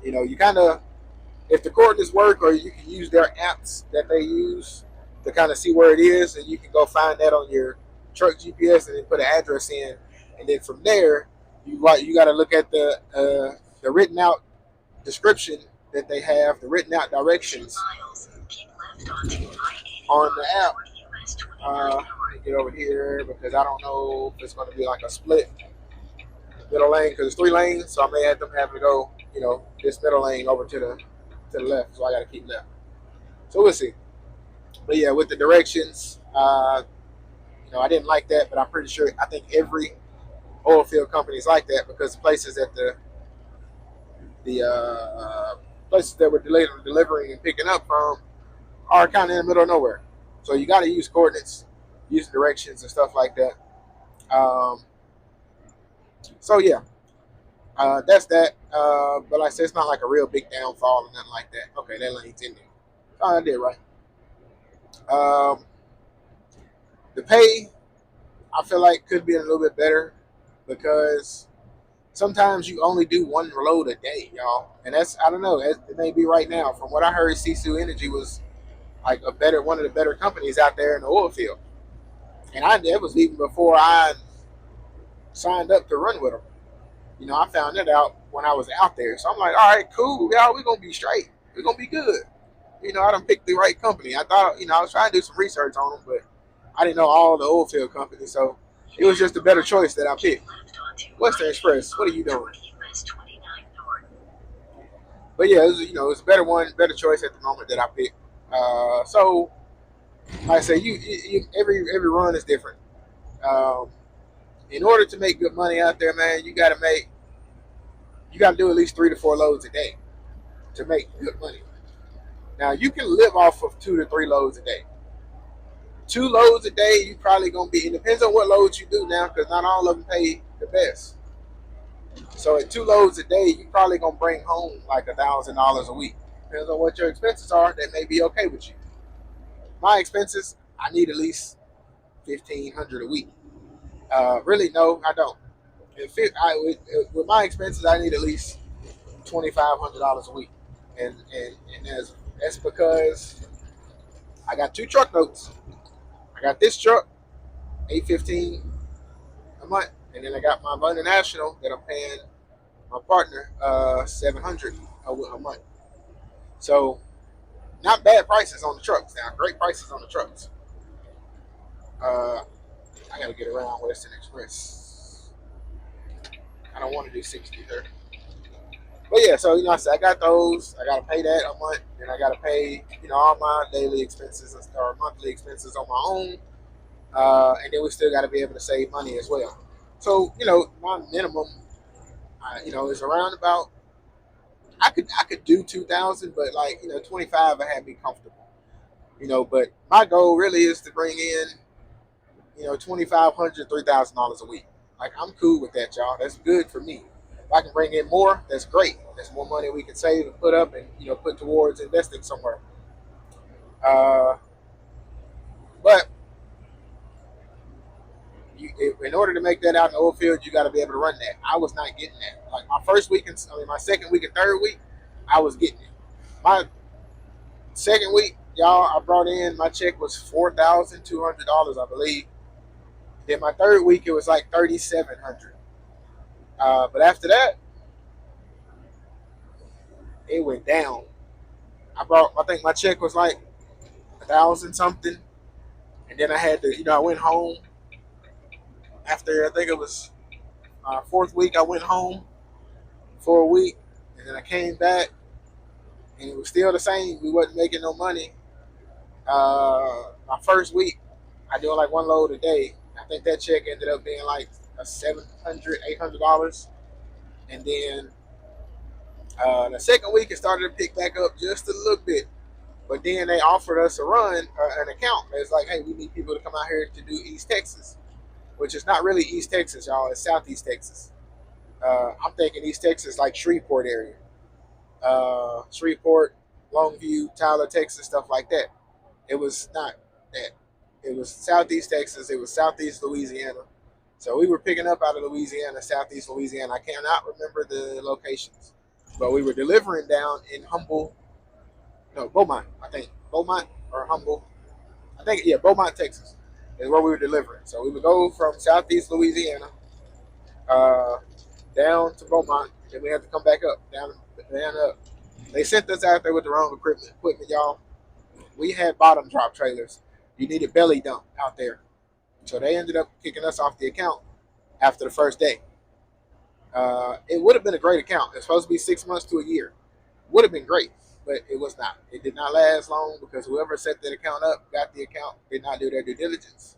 you kind of, if the coordinates work, or you can use their apps that they use to kind of see where it is, and you can go find that on your truck GPS and then put an address in, and then from there you got to look at the written out description that they have, the written out directions on the app. Let me get over here because I don't know if it's going to be like a split middle lane because it's 3 lanes, so I may have them having to go, this middle lane over to the left. So I got to keep left. So we'll see. But yeah, with the directions, I didn't like that, but I'm pretty sure I think every oil field company is like that because the places that the places that we're delivering and picking up from are kind of in the middle of nowhere. So you got to use coordinates, use directions and stuff like that. Um, so yeah, that's that. But like I said, it's not like a real big downfall or nothing like that. Okay, that lane's in there. Oh, I did right. Um, the pay, I feel like could be a little bit better because sometimes you only do one load a day, y'all. And that's, I don't know, it may be right now. From what I heard, Sisu Energy was like one of the better companies out there in the oil field. And it was even before I signed up to run with them. You know, I found that out when I was out there. So I'm like, all right, cool, y'all, we're gonna be straight. We're gonna be good. You know, I done picked the right company. I thought, you know, I was trying to do some research on them, but I didn't know all the oil field companies. So it was just a better choice that I picked. Western Express, what are you doing? But yeah, you know, it's a better choice at the moment that I picked. So like I say, every run is different. Um, in order to make good money out there, man, you got to do at least 3 to 4 loads a day to make good money. Now you can live off of 2 to 3 loads a day. 2 loads a day, you probably gonna be. It depends on what loads you do now, because not all of them pay the best. So at 2 loads a day, you probably gonna bring home like $1,000 a week. Depends on what your expenses are. That may be okay with you. My expenses, I need at least 1,500 a week. Really, no, I don't. With my expenses, I need at least $2,500 a week, and that's because I got 2 truck notes. I got this truck, 815 a month, and then I got my London National that I'm paying my partner 700 a month. So not bad prices on the trucks. Now great prices on the trucks. Uh, I gotta get around Western Express. I don't want to do 60/30. But yeah, so you know, I got those. I gotta pay that a month, and I gotta pay all my daily expenses or monthly expenses on my own, and then we still gotta be able to save money as well. So my minimum, is around about. I could do 2,000, but 25 I had me comfortable. But my goal really is to bring in $2,500, $3,000 a week. Like I'm cool with that, y'all. That's good for me. If I can bring in more, that's great. That's more money we can save and put up and put towards investing somewhere. Uh, but in order to make that out in the oil field, you got to be able to run that. I was not getting that. Like my first week, my second week and third week, I was getting it. My second week, y'all, I brought in my check was $4,200, I believe. Then my third week, it was like 3,700. But after that, it went down. I think my check was like 1,000 something, and then I had to, I went home after I think it was fourth week. I went home for a week, and then I came back, and it was still the same. We wasn't making no money. My first week, I doing like one load a day. I think that check ended up being like a $700, $800, and then the second week it started to pick back up just a little bit. But then they offered us a run, an account. It's like, hey, we need people to come out here to do East Texas, which is not really East Texas, y'all. It's Southeast Texas. I'm thinking East Texas like Shreveport area, Shreveport, Longview, Tyler, Texas, stuff like that. It was not that. It was Southeast Texas. It was Southeast Louisiana. So we were picking up out of Louisiana, Southeast Louisiana. I cannot remember the locations, but we were delivering down in Beaumont. I think Beaumont or Humble. I think Beaumont, Texas, is where we were delivering. So we would go from Southeast Louisiana uh, down to Beaumont, and then we had to come back up, down up. They sent us out there with the wrong equipment, y'all. We had bottom drop trailers. You needed belly dump out there. So they ended up kicking us off the account after the first day. It would have been a great account. It's supposed to be 6 months to a year. Would have been great, but it was not. It did not last long because whoever set that account up, got the account, did not do their due diligence.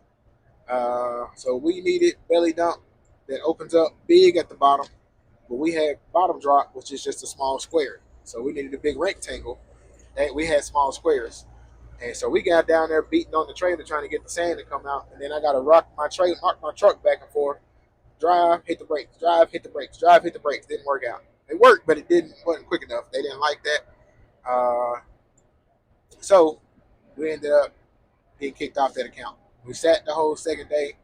So we needed belly dump that opens up big at the bottom, but we had bottom drop, which is just a small square. So we needed a big rectangle, and we had small squares. And so we got down there beating on the trailer trying to get the sand to come out, and then I got to rock my truck back and forth, drive, hit the brakes, drive, hit the brakes, drive, hit the brakes. Didn't work out. It worked, but it wasn't quick enough. They didn't like that. So we ended up getting kicked off that account. We sat the whole second day.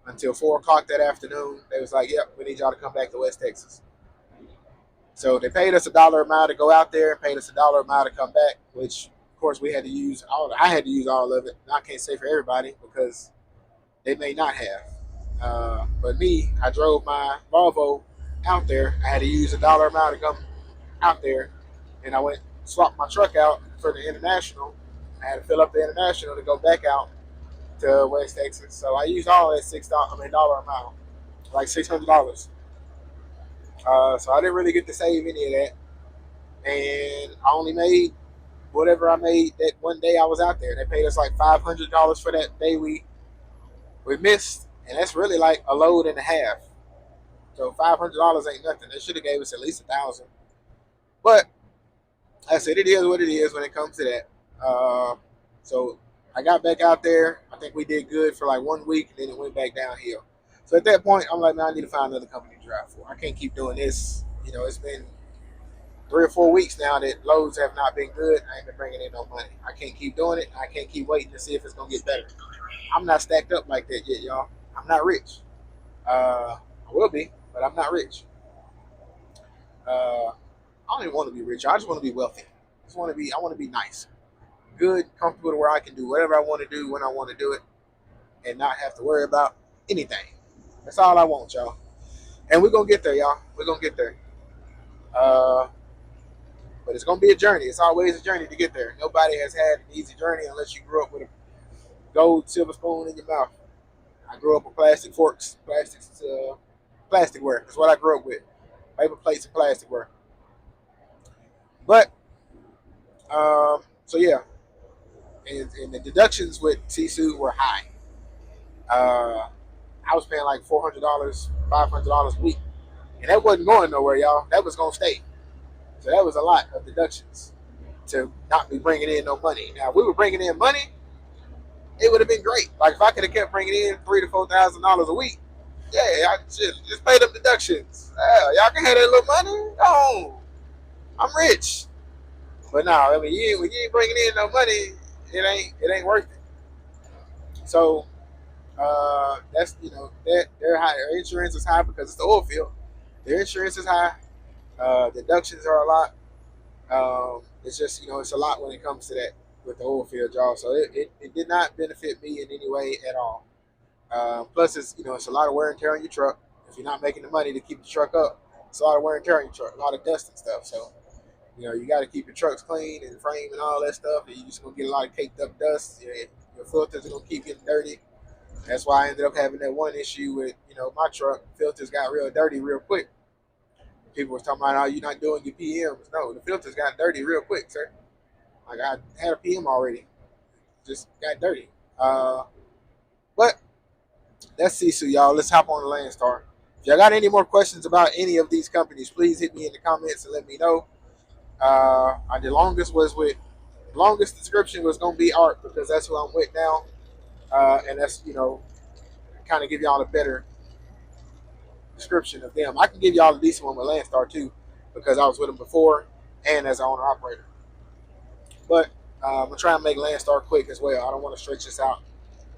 until 4 o'clock that afternoon. They was like, "Yep, we need y'all to come back to West Texas." So they paid us $1 a mile to go out there, and paid us $1 a mile to come back. Which, of course, we had to use all. I had to use all of it. I can't say for everybody because they may not have. But me, I drove my Volvo out there. I had to use $1 a mile to come out there, and I went swapped my truck out for the international. I had to fill up the international to go back out to West Texas. So I used all that $6. I mean, dollar a mile, like $600. So I didn't really get to save any of that, and I only made whatever I made that one day I was out there. They paid us like $500 for that day we missed, and that's really like a load and a half. So $500 ain't nothing. They should have gave us at least 1,000. But I said it is what it is when it comes to that. So I got back out there. I think we did good for like 1 week, and then it went back downhill. So at that point, I'm like, man, I need to find another company to drive for. I can't keep doing this. It's been 3 or 4 weeks now that loads have not been good. I ain't been bringing in no money. I can't keep doing it. I can't keep waiting to see if it's gonna get better. I'm not stacked up like that yet, y'all. I'm not rich. I will be, but I'm not rich. I don't even want to be rich. I just want to be wealthy. I want to be nice, good, comfortable to where I can do whatever I want to do when I want to do it, and not have to worry about anything. That's all I want, y'all. And we're gonna get there, y'all. We're gonna get there. Uh, but it's gonna be a journey. It's always a journey to get there. Nobody has had an easy journey unless you grew up with a gold silver spoon in your mouth. I grew up with plastic forks, plasticware. That's what I grew up with. Paper plates and plasticware. But so yeah, and the deductions with Cisu were high. Uh, I was paying like $400, $500 a week, and that wasn't going nowhere, y'all. That was gonna stay. So that was a lot of deductions to not be bringing in no money. Now, if we were bringing in money, it would have been great. Like if I could have kept bringing in $3,000 to $4,000 a week, yeah, I should just pay them deductions. Y'all can have that little money. Oh, I'm rich. But no, I mean, when you ain't bringing in no money, it ain't worth it. So that's that their high their insurance is high because it's the oil field. Their insurance is high. Deductions are a lot. It's just it's a lot when it comes to that with the oil field, y'all. So it did not benefit me in any way at all. Plus, it's a lot of wear and tear on your truck. If you're not making the money to keep the truck up, it's a lot of wear and tear on your truck, a lot of dust and stuff. So you got to keep your trucks clean and frame and all that stuff. And you're just gonna get a lot of caked up dust. Your filters are gonna keep getting dirty. That's why I ended up having that one issue with my truck. Filters got real dirty real quick. People was talking about how you're not doing your PMs. No, the filters got dirty real quick, sir. Like I had a PM already, just got dirty. But that's Sisu, y'all. Let's hop on the Landstar. If y'all got any more questions about any of these companies, please hit me in the comments and let me know. The longest description was gonna be Art because that's who I'm with now, and that's kind of give y'all a better description of them. I can give y'all a decent one with Landstar too because I was with them before and as an owner operator. But I'm gonna try and make Landstar quick as well. I don't want to stretch this out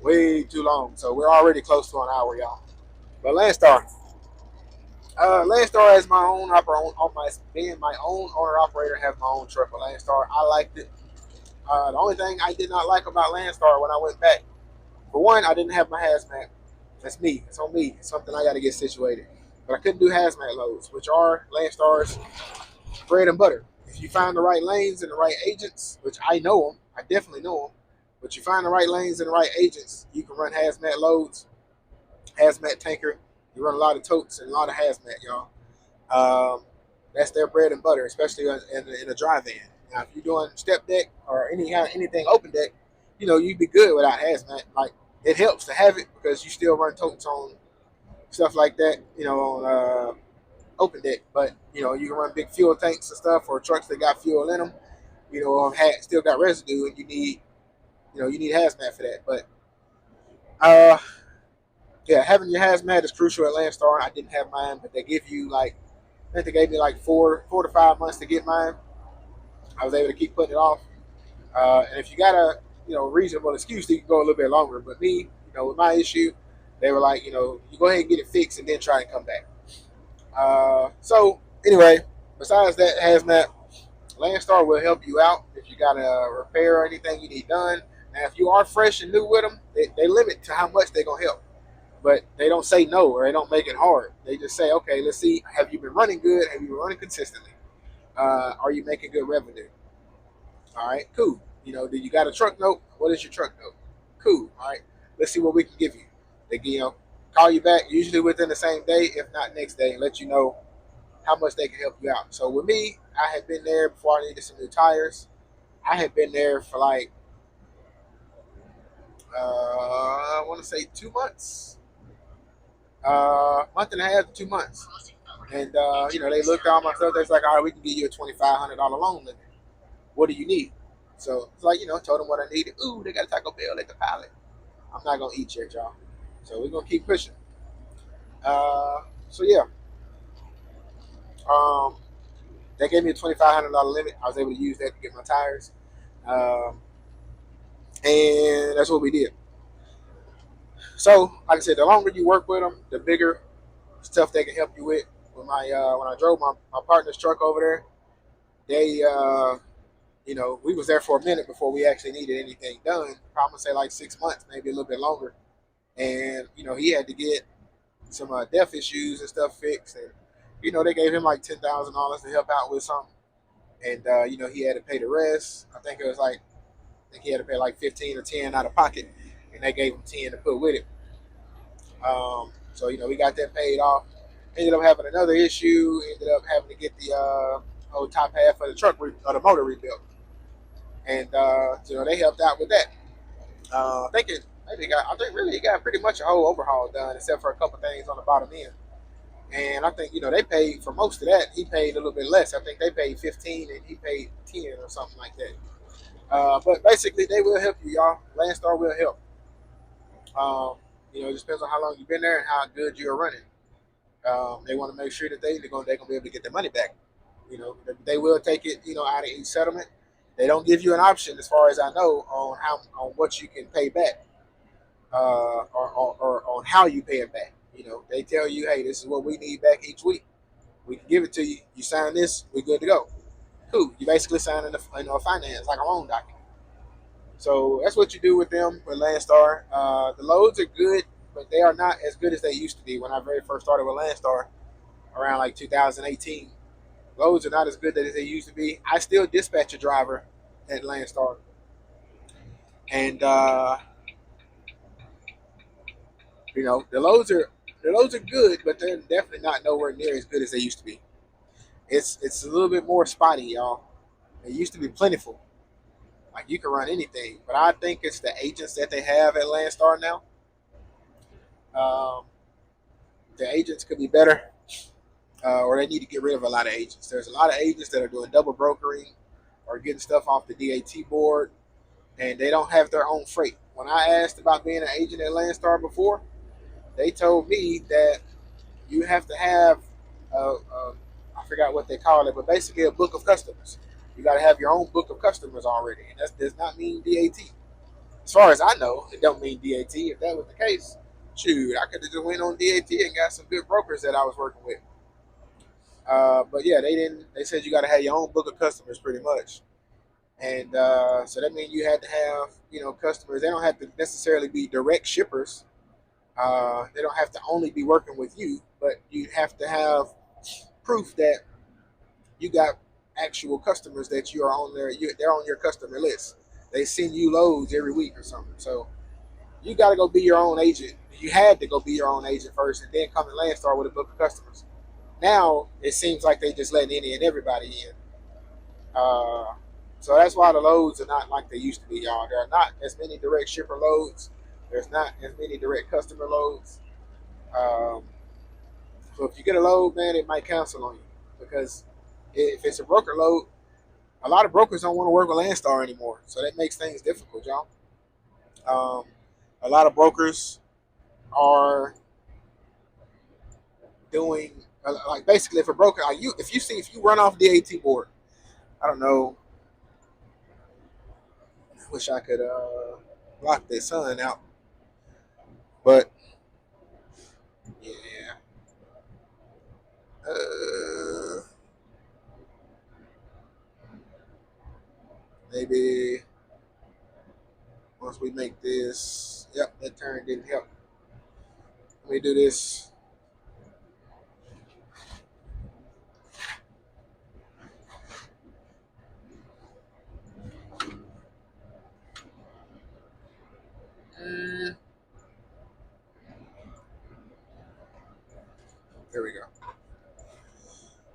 way too long. So we're already close to an hour, y'all. But Landstar as my own being my own owner operator, have my own truck with Landstar. I liked it. The only thing I did not like about Landstar when I went back, for one, I didn't have my hazmat. That's me. It's on me. It's something I got to get situated. But I couldn't do hazmat loads, which are Landstar's bread and butter. If you find the right lanes and the right agents, which I know them, I definitely know them. But you find the right lanes and the right agents, you can run hazmat loads, hazmat tanker. You run a lot of totes and a lot of hazmat, y'all. Um, that's their bread and butter, especially in a dry van. Now, if you're doing step deck or anything open deck, you'd be good without hazmat. Like it helps to have it because you still run totes on stuff like that, on open deck. But you can run big fuel tanks and stuff or trucks that got fuel in them. Still got residue, and you need hazmat for that. But uh, yeah, having your hazmat is crucial at Landstar. I didn't have mine, but they give you I think they gave me like 4 to 5 months to get mine. I was able to keep putting it off. And if you got a reasonable excuse, you can go a little bit longer. But me, with my issue, They were like, you go ahead and get it fixed and then try and come back. So anyway, besides that, hazmat, Landstar will help you out if you got a repair or anything you need done. Now, if you are fresh and new with them, they limit to how much they're gonna help, but they don't say no or they don't make it hard. They just say, okay, let's see, have you been running good? Have you been running consistently? Are you making good revenue? All right, cool. Do you got a truck note? What is your truck note? Cool. All right, let's see what we can give you. They call you back usually within the same day, if not next day, and let you know how much they can help you out. So with me, I had been there before I needed some new tires. I had been there for like I want to say 2 months, month and a half to 2 months. And they looked at all my stuff. They was like, all right, we can give you a $2,500 loan limit. What do you need? So it's like, told them what I needed. Ooh, they got a Taco Bell at the pilot. I'm not gonna eat yet, y'all. So we're gonna keep pushing. So yeah, um, they gave me a $2,500 limit. I was able to use that to get my tires, um, and that's what we did. So, like I said, the longer you work with them, the bigger stuff they can help you with. When I drove my partner's truck over there, they we was there for a minute before we actually needed anything done. I'm gonna say like 6 months, maybe a little bit longer. And he had to get some deaf issues and stuff fixed, and they gave him like $10,000 to help out with something, and he had to pay the rest. I think he had to pay like 15 or 10 out of pocket, and they gave him 10 to put with it. So we got that paid off. Ended up having another issue. Ended up having to get the whole top half of the truck or the motor rebuilt, and they helped out with that. I think it maybe got I think really it got pretty much a whole overhaul done, except for a couple things on the bottom end. And I think they paid for most of that. He paid a little bit less. I think they paid 15 and he paid 10 or something like that. But basically, they will help you, y'all. Landstar will help. It just depends on how long you've been there and how good you're running. They want to make sure that they're going to be able to get their money back. They will take it, out of each settlement. They don't give you an option, as far as I know, on what you can pay back, or on how you pay it back. They tell you, hey, this is what we need back each week. We can give it to you. You sign this, we're good to go. Cool. You basically sign in a finance, like a loan document. So that's what you do with them with Landstar. The loads are good, but they are not as good as they used to be. When I very first started with Landstar, around like 2018, loads are not as good as they used to be. I still dispatch a driver at Landstar, and the loads are good, but they're definitely not nowhere near as good as they used to be. It's a little bit more spotty, y'all. It used to be plentiful. Like you can run anything, but I think it's the agents that they have at Landstar now. Um, the agents could be better, or they need to get rid of a lot of agents. There's a lot of agents that are doing double brokering or getting stuff off the DAT board, and they don't have their own freight. When I asked about being an agent at Landstar before, they told me that you have to have I forgot what they call it, but basically a book of customers. You got to have your own book of customers already, and that does not mean DAT. As far as I know, it don't mean DAT. If that was the case, shoot, I could have just went on DAT and got some good brokers that I was working with. But yeah, they didn't. They said you got to have your own book of customers, pretty much, and so that means you had to have customers. They don't have to necessarily be direct shippers. They don't have to only be working with you, but you have to have proof that you got actual customers that you are on they're on your customer list. They send you loads every week or something. So you got to go be your own agent. You had to go be your own agent first, and then come to Landstar with a book of customers. Now it seems like they just letting any and everybody in. Uh, so that's why the loads are not like they used to be, y'all. There are not as many direct shipper loads. There's not as many direct customer loads. Um, so if you get a load, man, it might cancel on you because if it's a broker load, a lot of brokers don't want to work with Landstar anymore. So that makes things difficult, y'all. Um, a lot of brokers are doing like basically if a broker like if you run off the AT board, I don't know. I wish I could block that sun out, but Maybe once we make this, yep, that turn didn't help. Let me do this. Mm, there we go.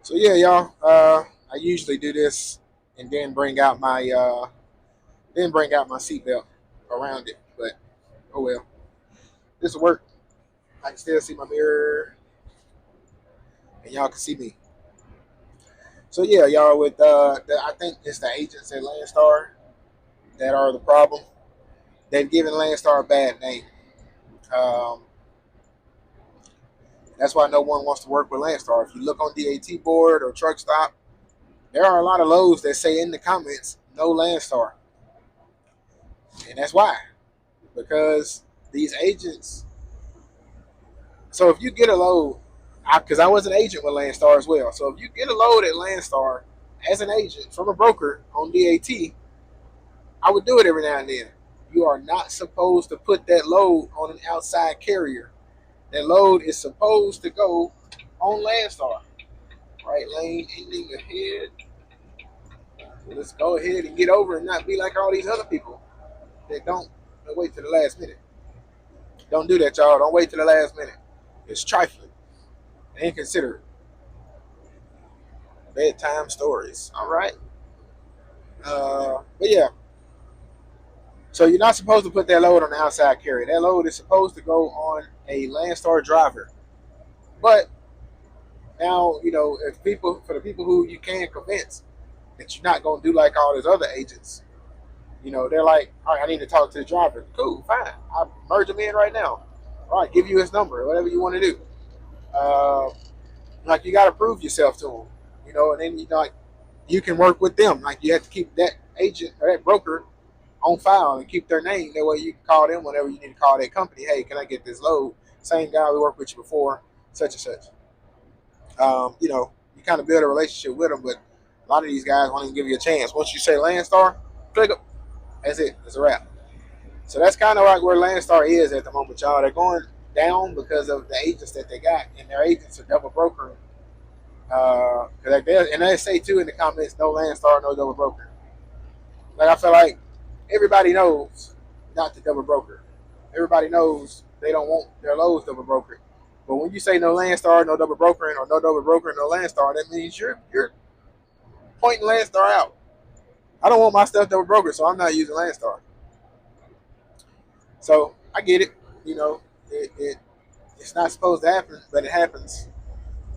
So yeah, y'all. I usually do this and then bring out my seatbelt around it. But oh well, this will work. I can still see my mirror, and y'all can see me. So yeah, y'all. With I think it's the agents at Landstar that are the problem. They've given Landstar a bad name. Um, that's why no one wants to work with Landstar. If you look on DAT board or truck stop, there are a lot of loads that say in the comments no Landstar, and that's why, because these agents. So if you get a load, because I was an agent with Landstar as well. So if you get a load at Landstar as an agent from a broker on DAT, I would do it every now and then. You are not supposed to put that load on an outside carrier. That load is supposed to go on Landstar. Right lane ending ahead. So let's go ahead and get over and not be like all these other people that don't wait to the last minute. Don't do that, y'all. Don't wait to the last minute. It's trifling and inconsiderate. Bedtime stories. All right. But yeah, so you're not supposed to put that load on the outside carrier. That load is supposed to go on a Landstar driver. But now, if people for the people who you can convince that you're not gonna do like all these other agents, they're like, all right, I need to talk to the driver. Cool, fine. I'll merge them in right now. All right, give you his number, whatever you want to do. Uh, like you got to prove yourself to them, and then like you can work with them. Like you have to keep that agent or that broker on file and keep their name. That way you can call them whenever you need to call that company. Hey, can I get this load? Same guy we worked with you before, such and such. You kind of build a relationship with them, but a lot of these guys won't even give you a chance. Once you say Landstar, click up. That's it. It's a wrap. So that's kind of like where Landstar is at the moment, y'all. They're going down because of the agents that they got, and their agents are double brokering. And they say too in the comments, no Landstar, no double broker. Like I feel like everybody knows not to double broker. Everybody knows they don't want their loads double brokered. But when you say no Landstar, no double brokering, or no double broker, no Landstar, that means you're pointing Landstar out. I don't want my stuff double brokered, so I'm not using Landstar. So I get it. It's not supposed to happen, but it happens.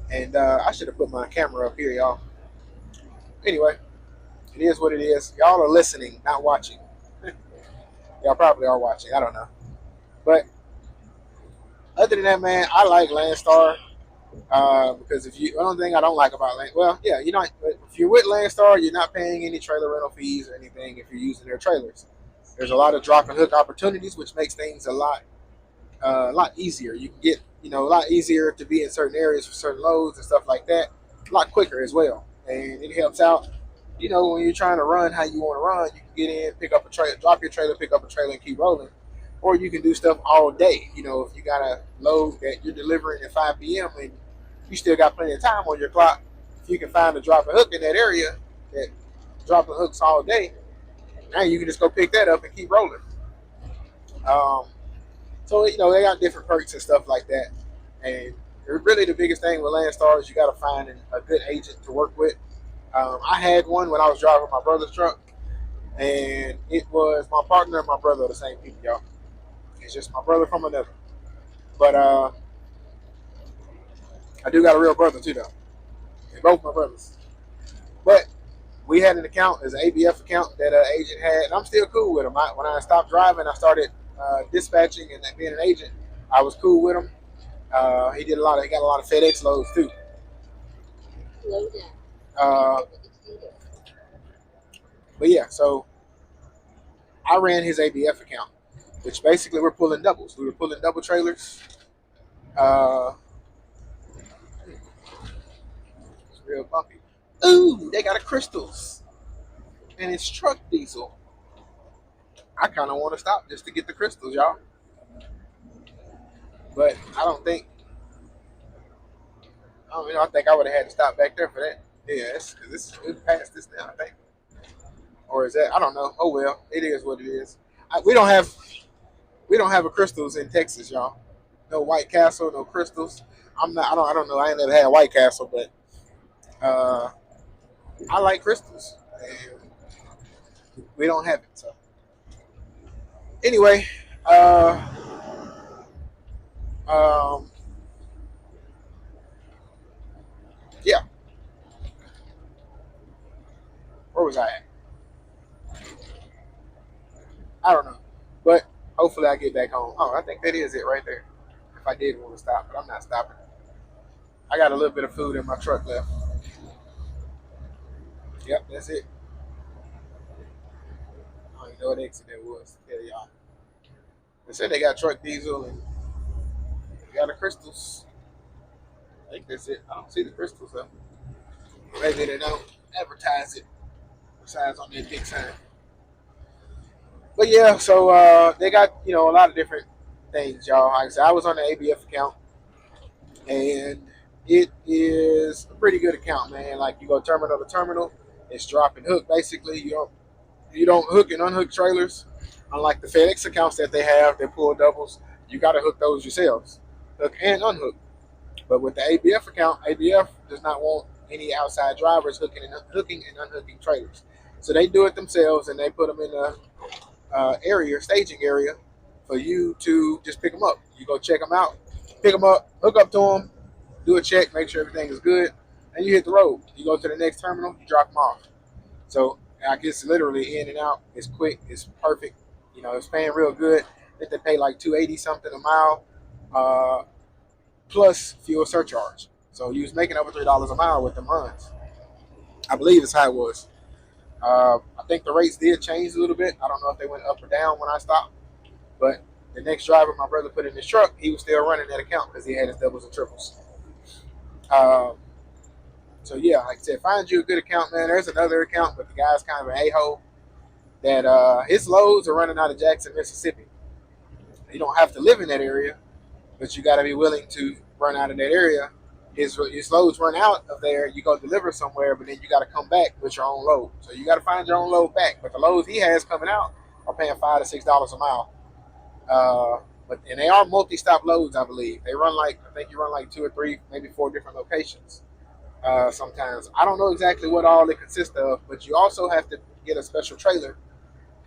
And I should have put my camera up here, y'all. Anyway, it is what it is. Y'all are listening, not watching. Y'all probably are watching. I don't know. But other than that, man, I like Landstar because one thing I don't like about yeah, if you're with Landstar, you're not paying any trailer rental fees or anything if you're using their trailers. There's a lot of drop and hook opportunities, which makes things a lot easier. You can get, a lot easier to be in certain areas for certain loads and stuff like that. A lot quicker as well, and it helps out. When you're trying to run how you want to run, you can get in, pick up a trailer, drop your trailer, pick up a trailer, and keep rolling. Or you can do stuff all day. If you got a load that you're delivering at 5 p.m. and you still got plenty of time on your clock, if you can find a drop and hook in that area that dropping hooks all day, now you can just go pick that up and keep rolling. Um, So they got different perks and stuff like that. And really the biggest thing with Landstar is you got to find a good agent to work with. I had one when I was driving my brother's truck, and it was my partner and my brother are the same people, y'all. It's just my brother from another. But I do got a real brother too, though. They're both my brothers. But we had an account, as an ABF account that an agent had, and I'm still cool with him. When I stopped driving, I started dispatching and being an agent. I was cool with him. He got a lot of FedEx loads too. Uh, but yeah, so I ran his ABF account, which basically we're pulling doubles. We were pulling double trailers. Uh, real bumpy. Ooh, they got a crystals, and it's truck diesel. I kind of want to stop just to get the crystals, y'all. But I don't think. I don't know. I think I would have had to stop back there for that. Yeah, because this is past this now. I think, or is that? I don't know. Oh well, it is what it is. We don't have a crystals in Texas, y'all. No White Castle, no crystals. I'm not. I don't know. I ain't never had White Castle, but uh, I like crystals. And we don't have it. So anyway, uh, um, yeah. Where was I at? I don't know, but hopefully I get back home. Oh, I think that is it right there. If I did want to stop, but I'm not stopping. I got a little bit of food in my truck left. Yep, that's it. I don't even know what exit that was. Yeah, y'all. They said they got truck diesel and they got the crystals. I think that's it. I don't see the crystals though. Maybe they don't advertise it besides on their big sign. But yeah, so they got a lot of different things, y'all. Like I said, I was on the ABF account, and it is a pretty good account, man. Like you go terminal to terminal, it's drop and hook. Basically, you don't hook and unhook trailers. Unlike the FedEx accounts that they have, they pull doubles. You got to hook those yourselves, hook and unhook. But with the ABF account, ABF does not want any outside drivers hooking and unhooking trailers. So they do it themselves, and they put them in a staging area, for you to just pick them up. You go check them out, pick them up, hook up to them, do a check, make sure everything is good, and you hit the road. You go to the next terminal, you drop them off. So I guess literally in and out. It's quick. It's perfect. It's paying real good. I think they pay like 280 something a mile, uh, plus fuel surcharge. So you was making over $3 a mile with them runs. I believe it's how it was. I think the rates did change a little bit. I don't know if they went up or down when I stopped, but the next driver my brother put in his truck, he was still running that account because he had his doubles and triples. Um, so yeah, like I said, find you a good account, man. There's another account, but the guy's kind of an a-hole that his loads are running out of Jackson, Mississippi. You don't have to live in that area, but you got to be willing to run out of that area. His loads run out of there, you go deliver somewhere, but then you got to come back with your own load. So you got to find your own load back. But the loads he has coming out are paying $5 to $6 a mile. And they are multi-stop loads, I believe. They run I think you run like two or three, maybe four different locations. Sometimes I don't know exactly what all it consists of, but you also have to get a special trailer.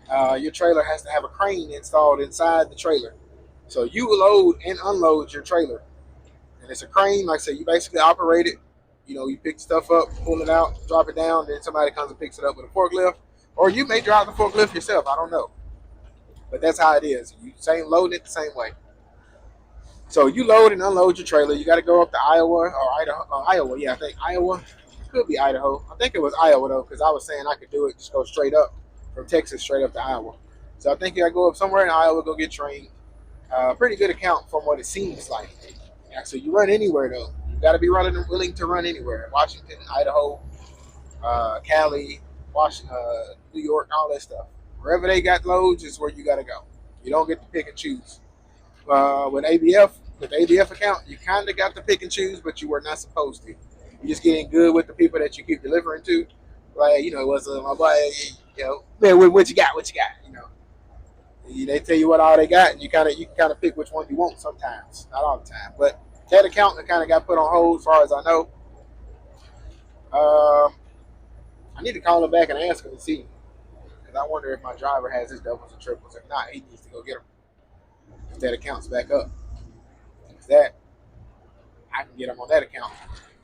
Your trailer has to have a crane installed inside the trailer. So you load and unload your trailer. And it's a crane, like I said, you basically operate it. You pick stuff up, pull it out, drop it down, then somebody comes and picks it up with a forklift. Or you may drive the forklift yourself, I don't know. But that's how it is. You same loading it the same way. So you load and unload your trailer. You got to go up to Iowa or Idaho. Iowa, yeah, I think Iowa. It could be Idaho. I think it was Iowa though, because I was saying I could do it, just go straight up from Texas straight up to Iowa. So I think you got to go up somewhere in Iowa, go get trained. Pretty good account from what it seems like. Yeah, so you run anywhere though. You got to be willing to run anywhere. Washington, Idaho, Cali, Washington, New York, all that stuff. Wherever they got loads is where you got to go. You don't get to pick and choose. With ABF account, you kind of got to pick and choose, but you were not supposed to. You just getting good with the people that you keep delivering to. Like, what's my boy, man, what you got? What you got? They tell you what all they got, and you kind of pick which one you want sometimes, not all the time. But that account kind of got put on hold, as far as I know. Um, I need to call him back and ask him and see, because I wonder if my driver has his doubles and triples. If not, he needs to go get them. If that account's back up, if that I can get him on that account,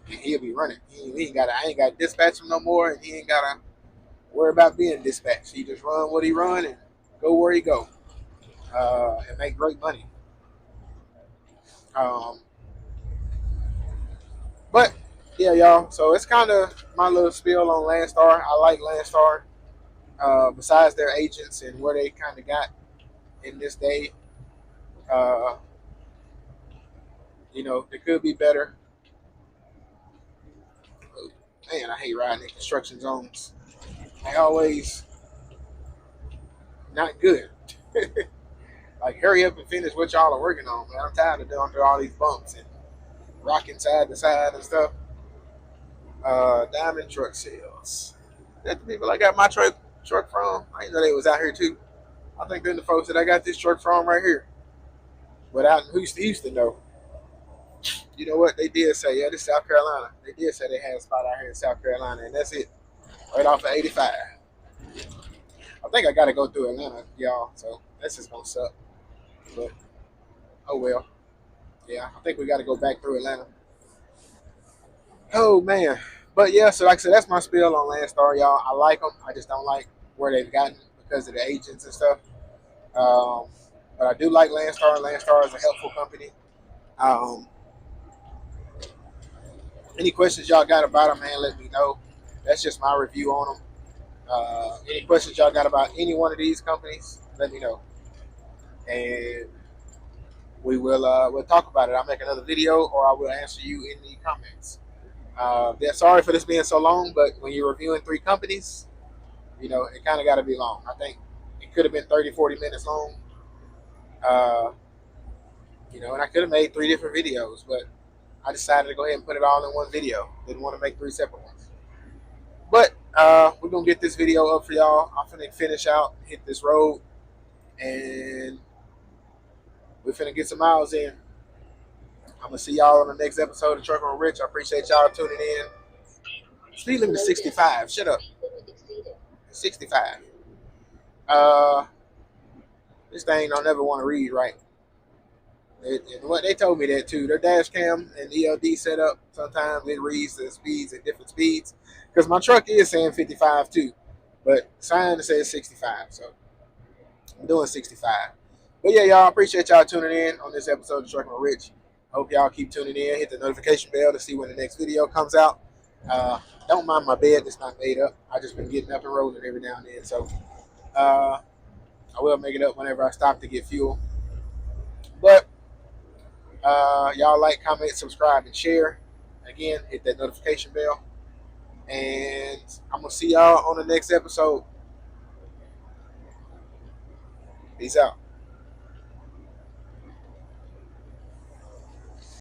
and he'll be running. He ain't got. I ain't got to dispatch him no more, and he ain't got to worry about being dispatched. He just run what he run and go where he go, and make great money. Um, but yeah, y'all. So it's kind of my little spiel on Landstar. I like Landstar. Besides their agents and where they kind of got in this day, uh, it could be better. Man, I hate riding in construction zones. They always not good. Like, hurry up and finish what y'all are working on, man. I'm tired of doing through all these bumps and rocking side to side and stuff. Diamond truck sales. That's the people I got my truck from. I didn't know they was out here too. I think they're the folks that I got this truck from right here. But out in Houston though, you know what? They did say, yeah, this is South Carolina. They did say they had a spot out here in South Carolina, and that's it. Right off of 85. I think I got to go through Atlanta, y'all. So that's just going to suck. But, oh well. Yeah, I think we got to go back through Atlanta. Oh, man. But yeah, so like I said, that's my spiel on Landstar, y'all. I like them. I just don't like where they've gotten because of the agents and stuff. Um, but I do like Landstar. Landstar is a helpful company. Um, any questions y'all got about them, man, let me know. That's just my review on them. Any questions y'all got about any one of these companies, let me know. And we'll talk about it. I'll make another video or I will answer you in the comments. Yeah, sorry for this being so long, but when you're reviewing 3 companies, it kind of got to be long. I think it could have been 30, 40 minutes long. Uh, and I could have made 3 different videos, but I decided to go ahead and put it all in one video. Didn't want to make 3 separate ones. But we're going to get this video up for y'all. I'm finna finish out, hit this road, and we're finna get some miles in. I'm going to see y'all on the next episode of Trucker and Rich. I appreciate y'all tuning in. Speed limit is 65. Shut up. 65. This thing don't never want to read right. And what they told me that too. Their dash cam and ELD setup, sometimes it reads the speeds at different speeds. Because my truck is saying 55 too. But the sign says 65. So I'm doing 65. But yeah, y'all, appreciate y'all tuning in on this episode of Trucking with Rich. Hope y'all keep tuning in. Hit the notification bell to see when the next video comes out. Don't mind my bed. It's not made up. I just been getting up and rolling every now and then. So I will make it up whenever I stop to get fuel. But y'all like, comment, subscribe, and share. Again, hit that notification bell. And I'm going to see y'all on the next episode. Peace out.